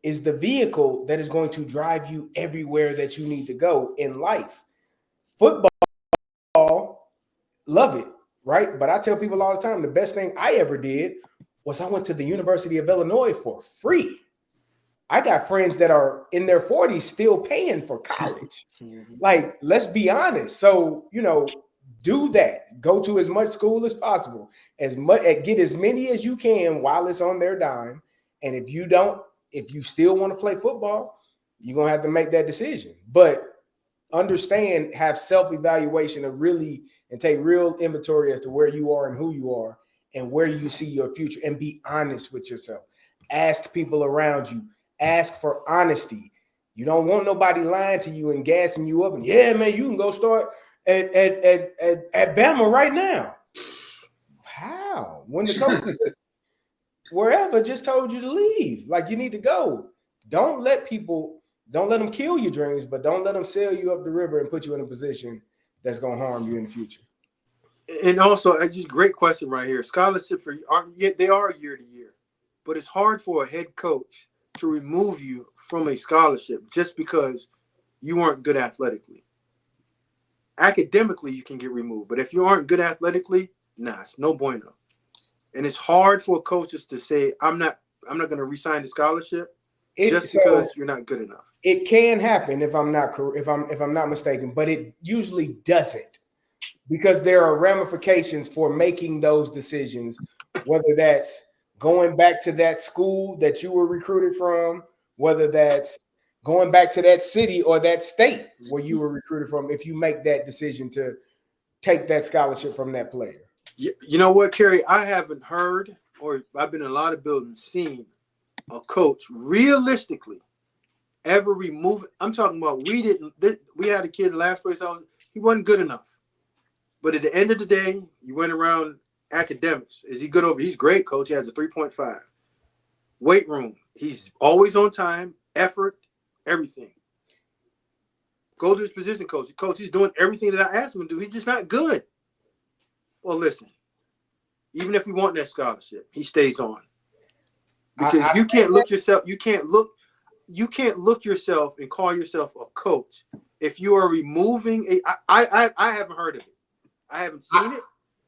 Speaker 4: is the vehicle that is going to drive you everywhere that you need to go in life. Football, love it, right? But I tell people all the time, the best thing I ever did was I went to the University of Illinois for free. I got friends that are in their 40s still paying for college. Like, let's be honest. So, do that. Go to as much school as possible. Get as many as you can while it's on their dime. And if you still want to play football, you're going to have to make that decision. But understand, have self-evaluation and take real inventory as to where you are and who you are and where you see your future, and be honest with yourself. Ask people around you. Ask for honesty. You don't want nobody lying to you and gassing you up. And yeah, man, you can go start at Bama right now. How? When the coach wherever just told you to leave. Like, you need to go. Don't let them kill your dreams, but don't let them sail you up the river and put you in a position that's going to harm you in the future.
Speaker 3: And also, just great question right here. Scholarships they are year to year, but it's hard for a head coach to remove you from a scholarship just because you weren't good athletically. Academically, you can get removed, but if you aren't good athletically, Nah, it's no bueno. And it's hard for coaches to say, I'm not going to resign the scholarship just
Speaker 4: So
Speaker 3: because you're not good enough.
Speaker 4: it can happen if I'm not mistaken, but it usually doesn't, because there are ramifications for making those decisions, whether that's going back to that school that you were recruited from, whether that's going back to that city or that state where you were recruited from, if you make that decision to take that scholarship from that player.
Speaker 3: You know what, Kerry? I haven't heard, or I've been in a lot of buildings, seen a coach realistically ever remove. I'm talking about we had a kid last place he wasn't good enough. But at the end of the day, you went around academics. Is he good over? He's great, coach. He has a 3.5. Weight room. He's always on time, effort, everything. Go to his position coach. Coach, he's doing everything that I asked him to do. He's just not good. Well, listen, even if we want that scholarship, he stays on. Because you can't look yourself, you can't look yourself and call yourself a coach if you are removing I haven't heard of it. I haven't seen it.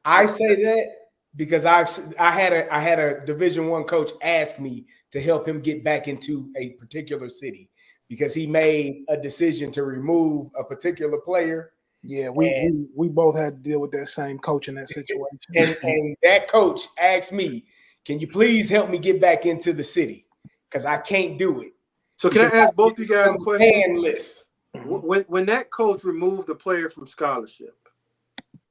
Speaker 4: I say that because I had a Division I coach ask me to help him get back into a particular city because he made a decision to remove a particular player.
Speaker 1: Yeah, we both had to deal with that same coach in that situation.
Speaker 4: And that coach asked me, "Can you please help me get back into the city? Because I can't do it."
Speaker 3: So can I ask both of you guys a question?
Speaker 4: List.
Speaker 3: When that coach removed the player from scholarship,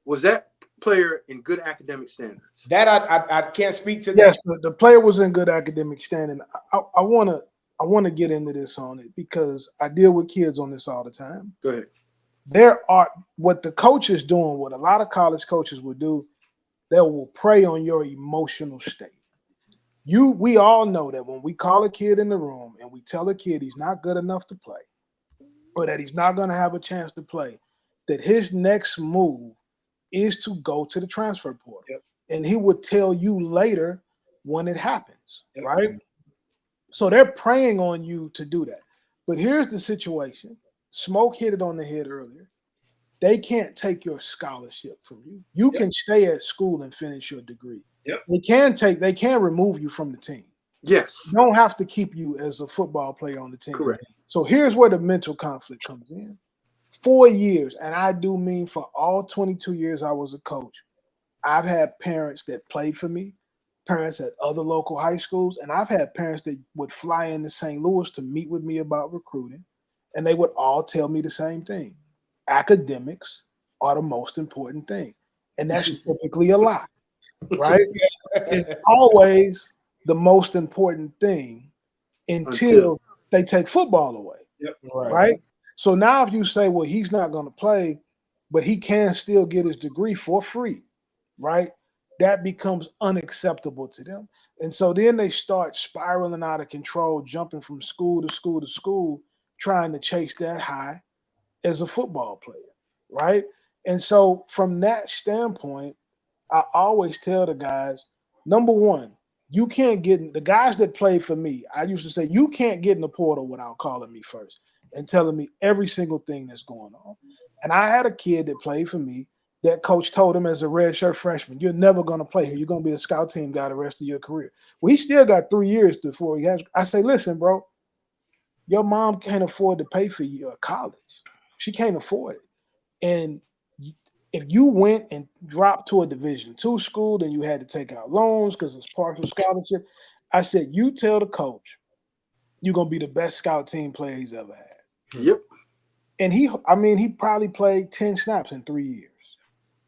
Speaker 3: was that player in good academic standards?
Speaker 4: That I can't speak to.
Speaker 1: Yes, the player was in good academic standing. I want to get into this on it because I deal with kids on this all the time.
Speaker 3: Go ahead.
Speaker 1: There are what the coach is doing, what a lot of college coaches will do, they will prey on your emotional state. We all know that when we call a kid in the room and we tell a kid he's not good enough to play, or that he's not going to have a chance to play, that his next move is to go to the transfer portal.
Speaker 2: Yep.
Speaker 1: And he would tell you later when it happens,
Speaker 2: Yep.
Speaker 1: right? So they're preying on you to do that. But here's the situation. Smoke hit it on the head earlier. They can't take your scholarship from you. You
Speaker 2: Yep.
Speaker 1: can stay at school and finish your degree.
Speaker 2: Yep.
Speaker 1: They can remove you from the team.
Speaker 3: Yes.
Speaker 1: They don't have to keep you as a football player on the team.
Speaker 3: Correct.
Speaker 1: So here's where the mental conflict comes in. 4 years, and I do mean for all 22 years I was a coach, I've had parents that played for me, parents at other local high schools, and I've had parents that would fly into St. Louis to meet with me about recruiting, and they would all tell me the same thing. Academics are the most important thing. And that's typically a lie, right? It's always the most important thing until they take football away,
Speaker 2: Yep.
Speaker 1: right? So now if you say, well, he's not going to play, but he can still get his degree for free, right? That becomes unacceptable to them. And so then they start spiraling out of control, jumping from school to school to school, trying to chase that high as a football player, right? And so from that standpoint, I always tell the guys, number one, you can't get in, the guys that played for me, I used to say, you can't get in the portal without calling me first and telling me every single thing that's going on. And I had a kid that played for me that coach told him as a redshirt freshman, you're never going to play here. You're going to be a scout team guy the rest of your career. Well, he still got 3 years before he has. I say, listen, bro, your mom can't afford to pay for your college. She can't afford it. And if you went and dropped to a Division II school, then you had to take out loans because it's partial scholarship. I said, you tell the coach you're going to be the best scout team player he's ever had.
Speaker 3: Yep.
Speaker 1: And he probably played 10 snaps in 3 years,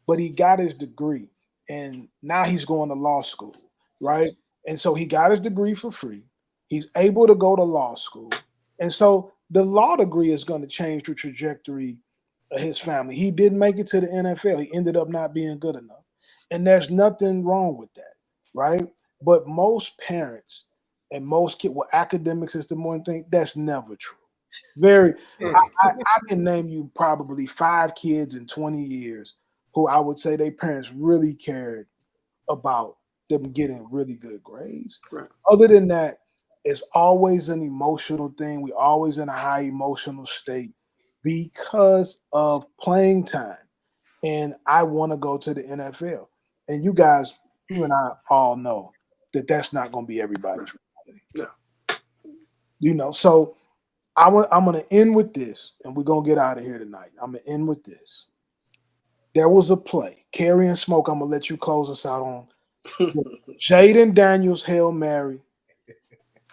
Speaker 1: but he got his degree. And now he's going to law school, right? And so he got his degree for free. He's able to go to law school. And so the law degree is going to change the trajectory of his family. He didn't make it to the NFL. He ended up not being good enough. And there's nothing wrong with that, right? But most parents and most kids, well, academics is the more thing, that's never true. I can name you probably 5 kids in 20 years who I would say their parents really cared about them getting really good grades.
Speaker 3: Right.
Speaker 1: Other than that, it's always an emotional thing. We're always in a high emotional state because of playing time. And I want to go to the NFL. And you guys, you and I all know that that's not going to be everybody's reality.
Speaker 3: No.
Speaker 1: You know, so I'm going to end with this, and we're going to get out of here tonight. I'm going to end with this. There was a play. Carrie and Smoke, I'm going to let you close us out on. Jaden Daniels, Hail Mary.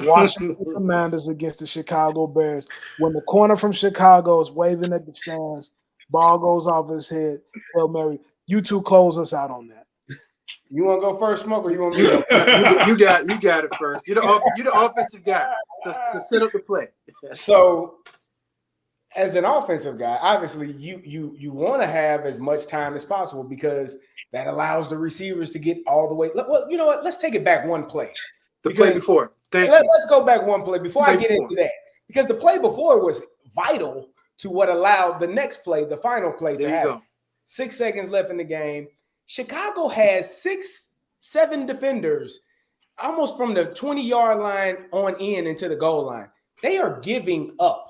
Speaker 1: Washington Commanders against the Chicago Bears. When the corner from Chicago is waving at the stands, ball goes off his head. Hail Mary. You two close us out on that.
Speaker 4: You want to go first, Smoke, or you want me to go?
Speaker 3: You got it first. You're the offensive guy. So set up the play.
Speaker 4: So, as an offensive guy, obviously you want to have as much time as possible because that allows the receivers to get all the way. Well, you know what? Let's take it back one play.
Speaker 3: The play before.
Speaker 4: Let's go back one play before I get into that. Because the play before was vital to what allowed the next play, the final play, to happen. 6 seconds left in the game. Chicago has 6-7 defenders almost from the 20-yard line on in into the goal line. They are giving up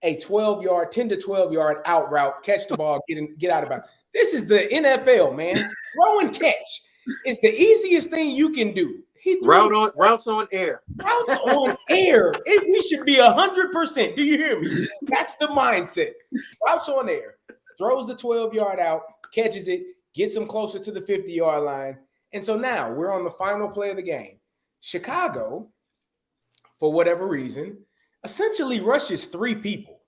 Speaker 4: a 12-yard, 10 to 12-yard out route, catch the ball, get out of bounds. This is the NFL, man. Throw and catch. It's the easiest thing you can do.
Speaker 3: Routes on air.
Speaker 4: Routes on air. We should be 100%. Do you hear me? That's the mindset. Routes on air. Throws the 12-yard out, catches it, gets them closer to the 50-yard line. And so now we're on the final play of the game. Chicago, for whatever reason, essentially rushes 3 people.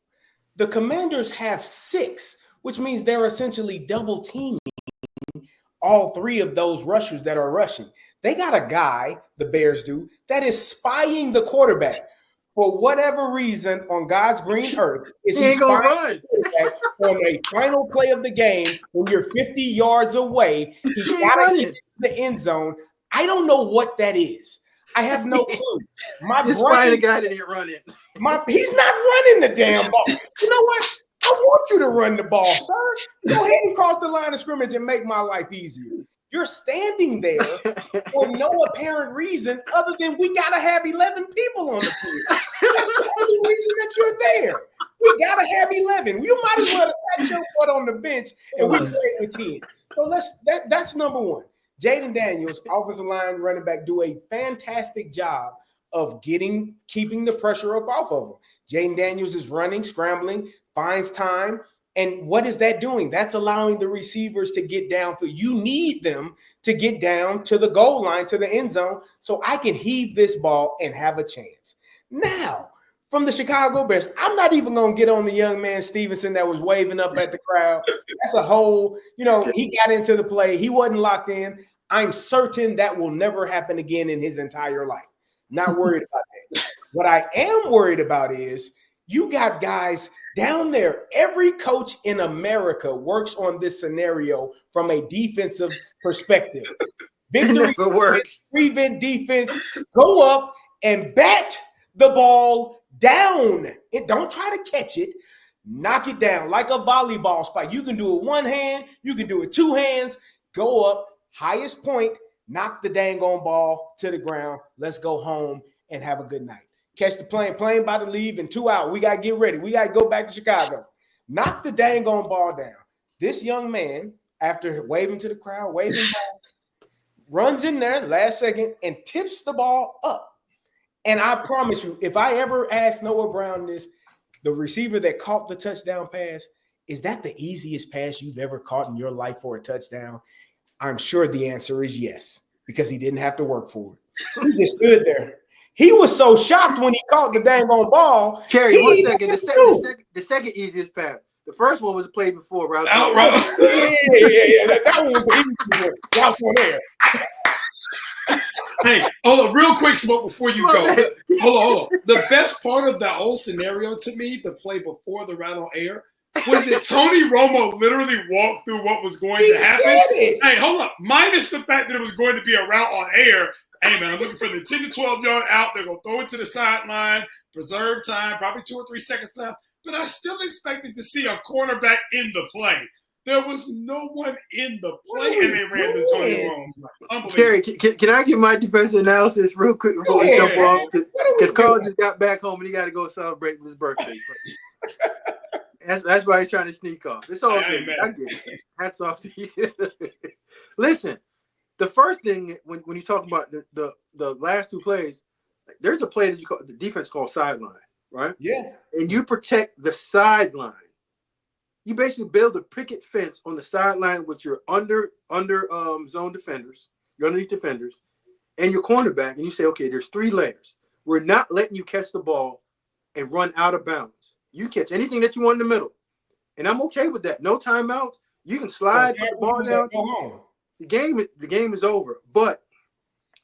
Speaker 4: The Commanders have 6, which means they're essentially double teaming all 3 of those rushers that are rushing. They got a guy, the Bears do, that is spying the quarterback. For whatever reason, on God's green earth, is he spying the quarterback on a final play of the game when you're 50 yards away. He got to get into the end zone. I don't know what that is. I have no clue.
Speaker 3: He's spying the guy that ain't running.
Speaker 4: He's not running the damn ball. You know what? I want you to run the ball, sir. Go ahead and cross the line of scrimmage and make my life easier. You're standing there for no apparent reason other than we got to have 11 people on the field. That's the only reason that you're there. We got to have 11. You might as well have sat your butt on the bench and we played with 10. So that's number one. Jaden Daniels, offensive line running back, do a fantastic job of keeping the pressure up off of him. Jaden Daniels is running, scrambling, finds time. And what is that doing? That's allowing the receivers to get down. You need them to get down to the goal line, to the end zone, so I can heave this ball and have a chance. Now, from the Chicago Bears, I'm not even going to get on the young man Stevenson that was waving up at the crowd. That's a whole, he got into the play. He wasn't locked in. I'm certain that will never happen again in his entire life. Not worried about that. What I am worried about is you got guys down there. Every coach in America works on this scenario from a defensive perspective. Victory, prevent defense, go up and bat the ball down. Don't try to catch it. Knock it down like a volleyball spike. You can do it one hand. You can do it 2 hands. Go up, highest point, knock the dang on ball to the ground. Let's go home and have a good night. Catch the plane about to leave in 2 hours. We got to get ready. We got to go back to Chicago. Knock the dang on ball down. This young man, after waving to the crowd, runs in there last second and tips the ball up. And I promise you, if I ever ask Noah Brown this, the receiver that caught the touchdown pass, is that the easiest pass you've ever caught in your life for a touchdown? I'm sure the answer is yes, because he didn't have to work for it. He just stood there. He was so shocked when he caught the dang on ball.
Speaker 3: Kerry, 1 second. The second easiest pass. The first one was played before.
Speaker 2: Yeah.
Speaker 4: That one was the easiest one. Routes on air.
Speaker 2: Hey, hold on, real quick, Smoke, before you go. Hold on. The best part of that whole scenario to me, the play before the route on air, was that Tony Romo literally walked through what was going to happen. Hey, hold up. Minus the fact that it was going to be a route on air. Hey, man, I'm looking for the 10 to 12-yard out. They're going to throw it to the sideline, preserve time, probably 2 or 3 seconds left. But I still expected to see a cornerback in the play. There was no one in the play, and they ran to Tony Romo. Unbelievable.
Speaker 3: Kerry, can I give my defensive analysis real quick before we jump off? Because Carl just got back home, and he got to go celebrate with his birthday. That's why he's trying to sneak off. It's all good. I get it. Hats off to you. Listen. the first thing when you talk about the last two plays, there's a play that the defense calls sideline, right?
Speaker 4: Yeah.
Speaker 3: And you protect the sideline. You basically build a picket fence on the sideline with your under zone defenders, your underneath defenders, and your cornerback, and you say, okay, there's 3 layers. We're not letting you catch the ball and run out of bounds. You catch anything that you want in the middle. And I'm okay with that. No timeout. You can slide the ball down.
Speaker 4: Go home.
Speaker 3: The game is over. But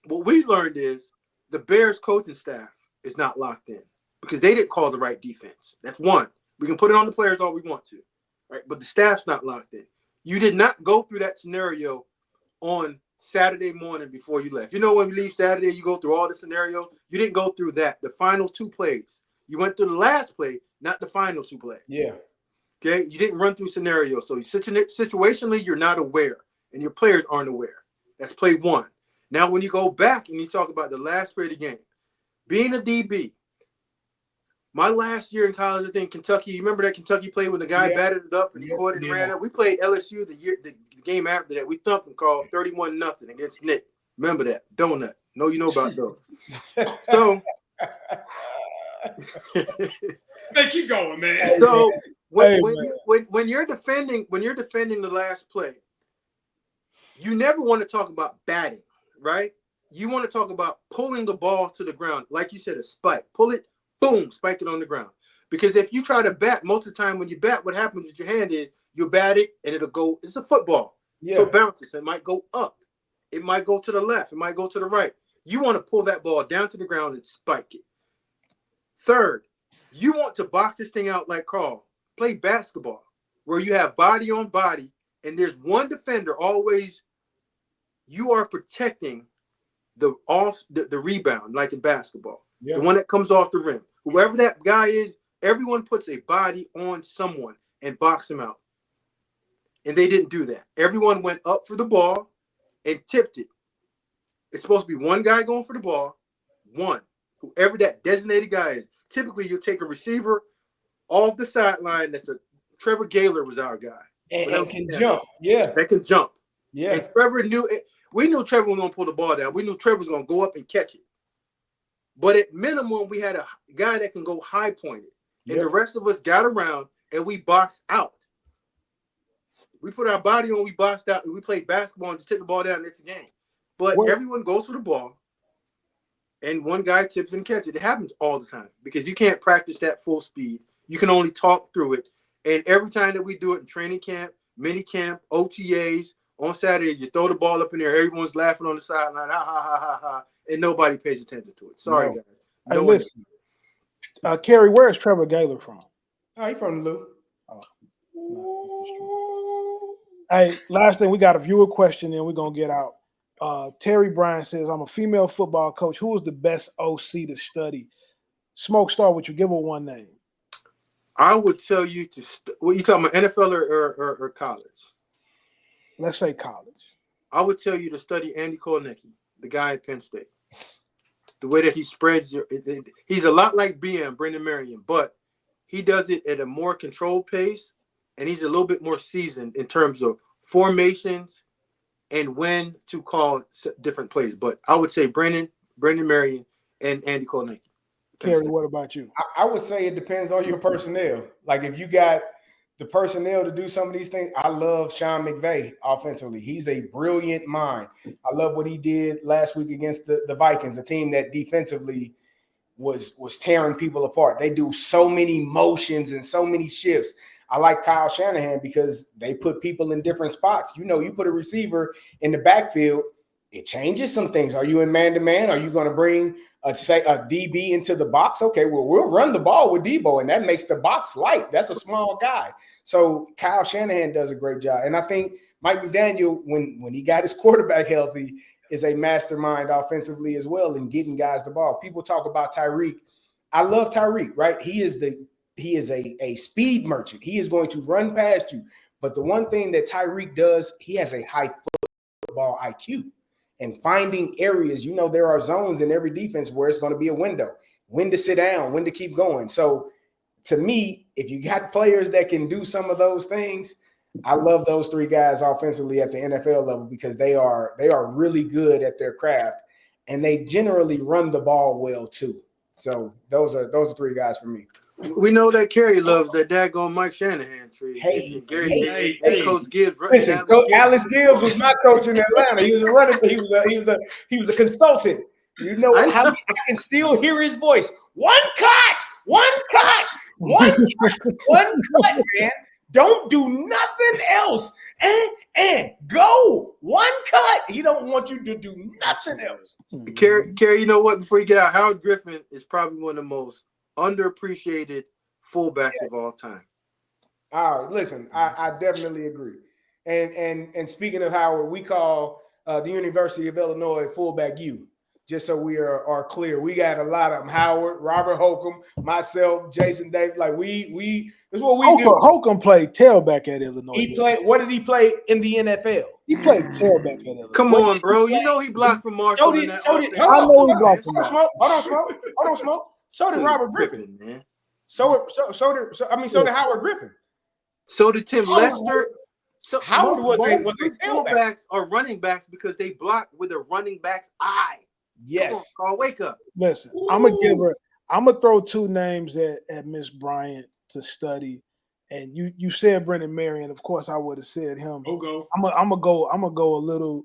Speaker 3: what we learned is the Bears coaching staff is not locked in because they didn't call the right defense. That's one. We can put it on the players all we want to, right? But the staff's not locked in. You did not go through that scenario on Saturday morning before you left. You know, when you leave Saturday, you go through all the scenarios. You didn't go through that. The final 2 plays. You went through the last play, not the final 2 plays.
Speaker 4: Yeah.
Speaker 3: Okay? You didn't run through scenarios. So situationally, you're not aware, and your players aren't aware. That's play 1. Now, when you go back and you talk about the last play of the game, being a DB, my last year in college, I think Kentucky, you remember that Kentucky play when the guy batted it up and he caught it and ran up? We played LSU the game after that. We thumped them, called 31-0 against Nick. Remember that? Donut. No, you know about those. So
Speaker 2: Hey, keep going, man.
Speaker 3: So when you're defending the last play, you never want to talk about batting, right? You want to talk about pulling the ball to the ground, like you said, a spike. Pull it, boom, spike it on the ground. Because if you try to bat, most of the time when you bat, what happens with your hand is you bat it and it'll go. It's a football, so it bounces. It might go up, it might go to the left, it might go to the right. You want to pull that ball down to the ground and spike it. Third, you want to box this thing out like Carl. Play basketball, where you have body on body, and there's one defender always. You are protecting the rebound, like in basketball. The one that comes off the rim. Whoever that guy is, everyone puts a body on someone and box him out. And they didn't do that. Everyone went up for the ball and tipped it. It's supposed to be one guy going for the ball, one. Whoever that designated guy is. Typically, you'll take a receiver off the sideline. Trevor Gaylor was our guy.
Speaker 4: And can jump. Yeah.
Speaker 3: That can jump.
Speaker 4: Yeah.
Speaker 3: And Trevor knew it. We knew Trevor was going to pull the ball down. We knew Trevor was going to go up and catch it. But at minimum, we had a guy that can go high pointed. And the rest of us got around and we boxed out. We put our body on, we boxed out, and we played basketball and just took the ball down and it's a game. But everyone goes for the ball and one guy tips and catches it. It happens all the time because you can't practice that full speed. You can only talk through it. And every time that we do it in training camp, mini camp, OTAs, on Saturdays, you throw the ball up in there, everyone's laughing on the sideline, ha, ha, ha, ha, ha, and nobody pays attention to it. Sorry, guys.
Speaker 1: Hey, listen, Kerry, where is Trevor Gaylor from?
Speaker 4: Oh, he's from the Lou.
Speaker 1: Hey, last thing, we got a viewer question, and we're going to get out. Terry Bryan says, I'm a female football coach. Who is the best OC to study? Smoke, start with you. Give her one name.
Speaker 3: I would tell you to what you talking about, NFL or college?
Speaker 1: Let's say college.
Speaker 3: I would tell you to study Andy Kotelnicki, the guy at Penn State. The way that he spreads he's a lot like Brendan Marion, but he does it at a more controlled pace, and he's a little bit more seasoned in terms of formations and when to call different plays. But I would say Brendan Marion, and Andy Kotelnicki.
Speaker 1: Kerry, what about you?
Speaker 4: I would say it depends on your personnel. Like if you got the personnel to do some of these things, I love Sean McVay offensively. He's a brilliant mind. I love what he did last week against the Vikings, a team that defensively was tearing people apart. They do so many motions and so many shifts. I like Kyle Shanahan because they put people in different spots. You know, you put a receiver in the backfield, it changes some things. Are you in man-to-man? Are you going to bring a DB into the box? Okay, well, we'll run the ball with Debo, and that makes the box light. That's a small guy. So Kyle Shanahan does a great job. And I think Mike McDaniel, when he got his quarterback healthy, is a mastermind offensively as well in getting guys the ball. People talk about Tyreek. I love Tyreek, right? He is a speed merchant. He is going to run past you. But the one thing that Tyreek does, he has a high football IQ. And finding areas, you know, there are zones in every defense where it's going to be a window, when to sit down, when to keep going. So to me, if you got players that can do some of those things, I love those three guys offensively at the NFL level because they are really good at their craft, and they generally run the ball well too. So those are three guys for me.
Speaker 3: We know that Kerry loves that daggone Mike Shanahan tree.
Speaker 4: Hey,
Speaker 3: And Coach Gibbs.
Speaker 4: Listen, Alex Gibbs was my coach in Atlanta. He was a running. He was a consultant. You know how I can still hear his voice. One cut, one cut, man. Don't do nothing else. And go. One cut. He don't want you to do nothing else.
Speaker 3: Kerry, you know what? Before you get out, Howard Griffin is probably one of the most underappreciated fullbacks of all time.
Speaker 4: All right, listen, I definitely agree. And speaking of Howard, we call the University of Illinois fullback U. Just so we are clear, we got a lot of them. Howard, Robert Holcomb, myself, Jason Davis. Like we that's what we do.
Speaker 1: Holcomb played tailback at Illinois.
Speaker 4: He played. What did he play in the NFL?
Speaker 1: He played tailback at Illinois.
Speaker 3: Come on, bro. You know he blocked from Marshall.
Speaker 4: Hold on, Smoke. So did Robert Griffin, man. So did Howard Griffin.
Speaker 3: So did Tim Lester. So
Speaker 4: Howard was a
Speaker 3: fullbacks or running backs because they block with a running back's eye.
Speaker 4: Yes.
Speaker 3: Come on, Carl, wake up.
Speaker 1: Listen, I'm gonna throw two names at Miss Bryant to study. And you said Brendan Marion. Of course, I would have said him. I'm gonna go a little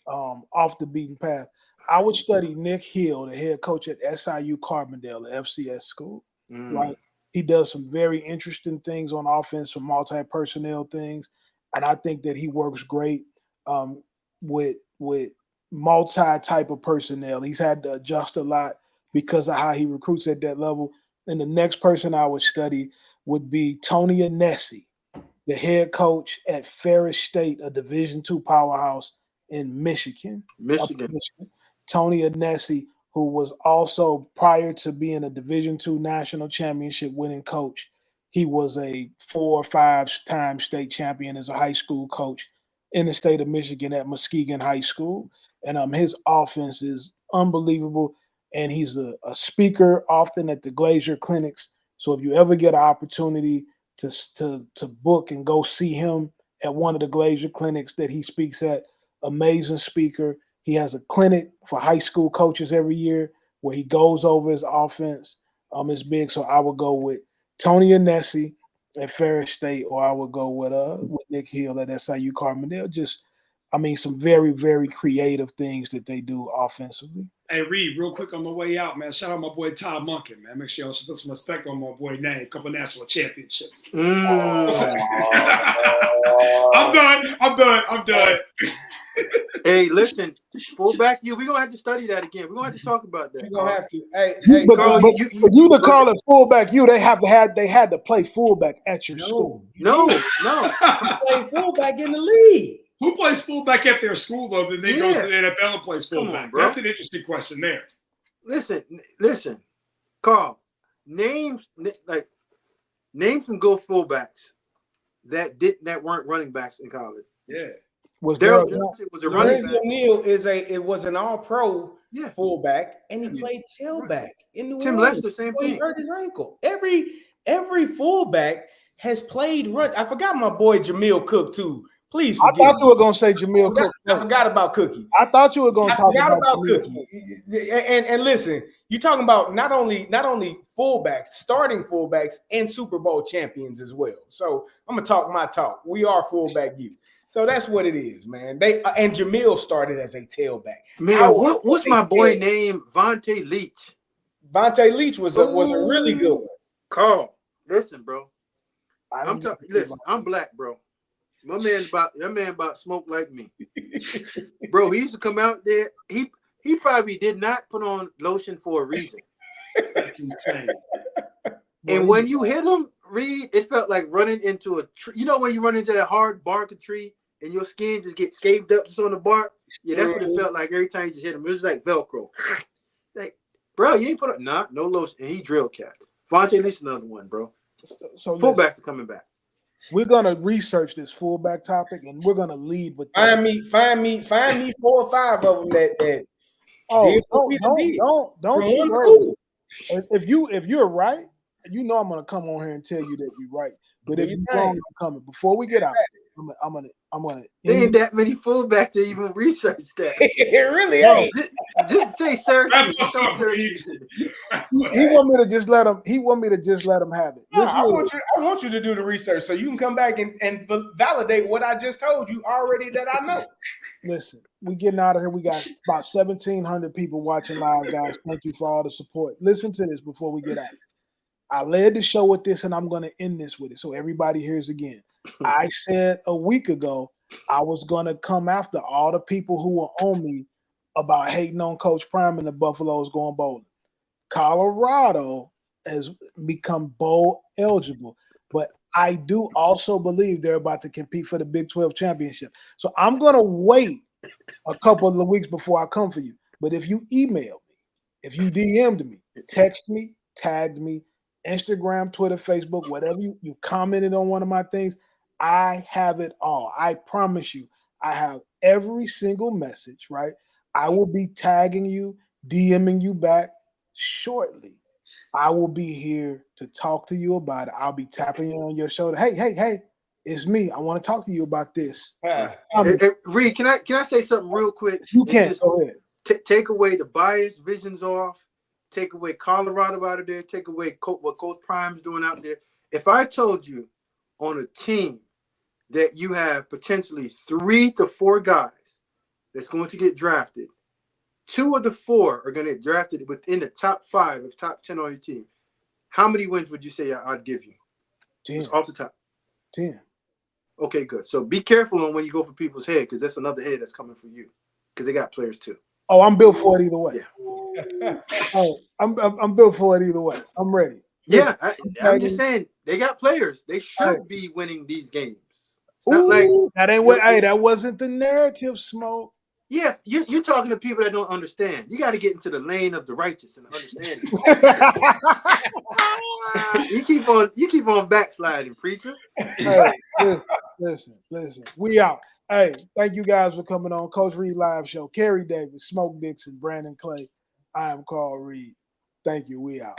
Speaker 1: off the beaten path. I would study Nick Hill, the head coach at SIU Carbondale, the FCS school. Right, he does some very interesting things on offense, some multi-personnel things, and I think that he works great with multi-type of personnel. He's had to adjust a lot because of how he recruits at that level. And the next person I would study would be Tony Anesi, the head coach at Ferris State, a Division II powerhouse in Michigan. Tony Anesi, who was also, prior to being a Division II national championship winning coach, he was a 4 or 5 time state champion as a high school coach in the state of Michigan at Muskegon High School. And his offense is unbelievable. And he's a speaker often at the Glazier clinics. So if you ever get an opportunity to book and go see him at one of the Glazier clinics that he speaks at, amazing speaker. He has a clinic for high school coaches every year where he goes over his offense. It's big. So I would go with Tony Anesi at Ferris State, or I would go with Nick Hill at SIU Carbondale. Some very, very creative things that they do offensively.
Speaker 2: Hey, Reed, real quick on the way out, man. Shout out my boy Todd Monken, man. Make sure y'all put some respect on my boy name. A couple national championships. I'm done.
Speaker 3: Hey, listen, fullback U. We're gonna have to study that again. We're gonna have to talk about that.
Speaker 4: We're gonna have to. Hey,
Speaker 1: Carl, you to call it fullback U, they had to play fullback at your school.
Speaker 3: No.
Speaker 4: Play fullback in the league.
Speaker 2: Who plays fullback at their school though? Then they goes to the NFL and plays fullback. That's an interesting question there.
Speaker 3: Listen, Carl. Name some good fullbacks that weren't running backs in college.
Speaker 2: Yeah.
Speaker 3: Daryl Johnson was a running back.
Speaker 4: O'Neal was an all-pro fullback, and he played tailback in New Orleans.
Speaker 3: Tim Lester, same thing.
Speaker 4: He hurt his ankle. Every fullback has played run. I forgot my boy Jamil Cook too. Please forgive me.
Speaker 1: I thought you were going to say Jamil Cook.
Speaker 4: I forgot about Cookie.
Speaker 1: I thought you were going to talk about
Speaker 4: Cookie. And listen, you're talking about not only fullbacks, starting fullbacks, and Super Bowl champions as well. So I'm gonna talk my talk. We are fullback U. So that's what it is, man. And Jamil started as a tailback.
Speaker 3: Man, what's my boy name? Vontae Leach.
Speaker 4: Vontae Leach was a really good one.
Speaker 3: Carl, listen, bro. I'm black, bro. My man about smoke like me. Bro, he used to come out there. He probably did not put on lotion for a reason.
Speaker 2: That's insane.
Speaker 3: And when you hit him, Reed, it felt like running into a tree. You know when you run into that hard bark of tree and your skin just gets scaved up just on the bark? Yeah, that's what it felt like every time you just hit him. It was like Velcro. Like, bro, you ain't put up no lotion. And he drill cat. Vontae Leach another one, bro. So fullbacks are coming back.
Speaker 1: We're gonna research this fullback topic, and we're gonna lead with
Speaker 4: that. Find me 4 or 5 of them that.
Speaker 1: Oh, don't. If you're right, you know I'm gonna come on here and tell you that you're right. But
Speaker 4: Do
Speaker 1: if
Speaker 4: your
Speaker 1: you're
Speaker 4: thing.
Speaker 1: wrong, I'm coming. Before we get out, I'm gonna
Speaker 3: There ain't
Speaker 1: end
Speaker 3: that many fullbacks to even research that.
Speaker 4: It really
Speaker 1: Bro,
Speaker 4: ain't.
Speaker 3: Just say Syracuse.
Speaker 2: Wrap us up, Reed.
Speaker 1: he want me to just let him. He want me to just let him have it.
Speaker 4: No,
Speaker 1: Listen
Speaker 4: I
Speaker 1: to
Speaker 4: want you to do the research so you can come back and validate what I just told you already that I know.
Speaker 1: Listen, we getting out of here. We got about 1,700 people watching live, guys. Thank you for all the support. Listen to this before we get out. I led the show with this, and I'm going to end this with it so everybody hears again. I said a week ago I was going to come after all the people who were on me about hating on Coach Prime and the Buffaloes going bowling. Colorado has become bowl eligible, but I do also believe they're about to compete for the Big 12 championship. So I'm going to wait a couple of weeks before I come for you. But if you emailed me, if you DM'd me, text me, tagged me, Instagram, Twitter, Facebook, whatever you commented on one of my things, I have it all. I promise you, I have every single message, right? I will be tagging you, DMing you back shortly. I will be here to talk to you about it. I'll be tapping you on your shoulder. Hey, it's me. I want to talk to you about this.
Speaker 3: Reed, can I say something real quick?
Speaker 1: You
Speaker 3: And
Speaker 1: can.
Speaker 3: just
Speaker 1: Go ahead.
Speaker 3: take away the bias visions off. Take away Colorado out of there. Take away what Coach Prime's doing out there. If I told you on a team that you have potentially 3 to 4 guys that's going to get drafted, 2 of the 4 are going to get drafted within the top 5 of top 10 on your team, how many wins would you say I'd give you?
Speaker 1: 10.
Speaker 3: Just off the top.
Speaker 1: 10.
Speaker 3: Okay, good. So be careful on when you go for people's head, because that's another head that's coming for you, because they got players too.
Speaker 1: Oh, I'm built for it either way.
Speaker 3: Yeah.
Speaker 1: Oh, I'm built for it either way. I'm ready.
Speaker 3: Yeah, I'm just saying they got players. They should be winning these games. It's not like
Speaker 1: that ain't what. Hey, that wasn't the narrative, Smoke.
Speaker 3: yeah, you're talking to people that don't understand. You got to get into the lane of the righteous and understand. you keep on backsliding, preacher.
Speaker 1: Hey, listen. We out. Hey, thank you guys for coming on Coach Reed Live Show. Kerry Davis, Smoke Dixon, Brandon Clay. I am Carl Reed. Thank you. We out.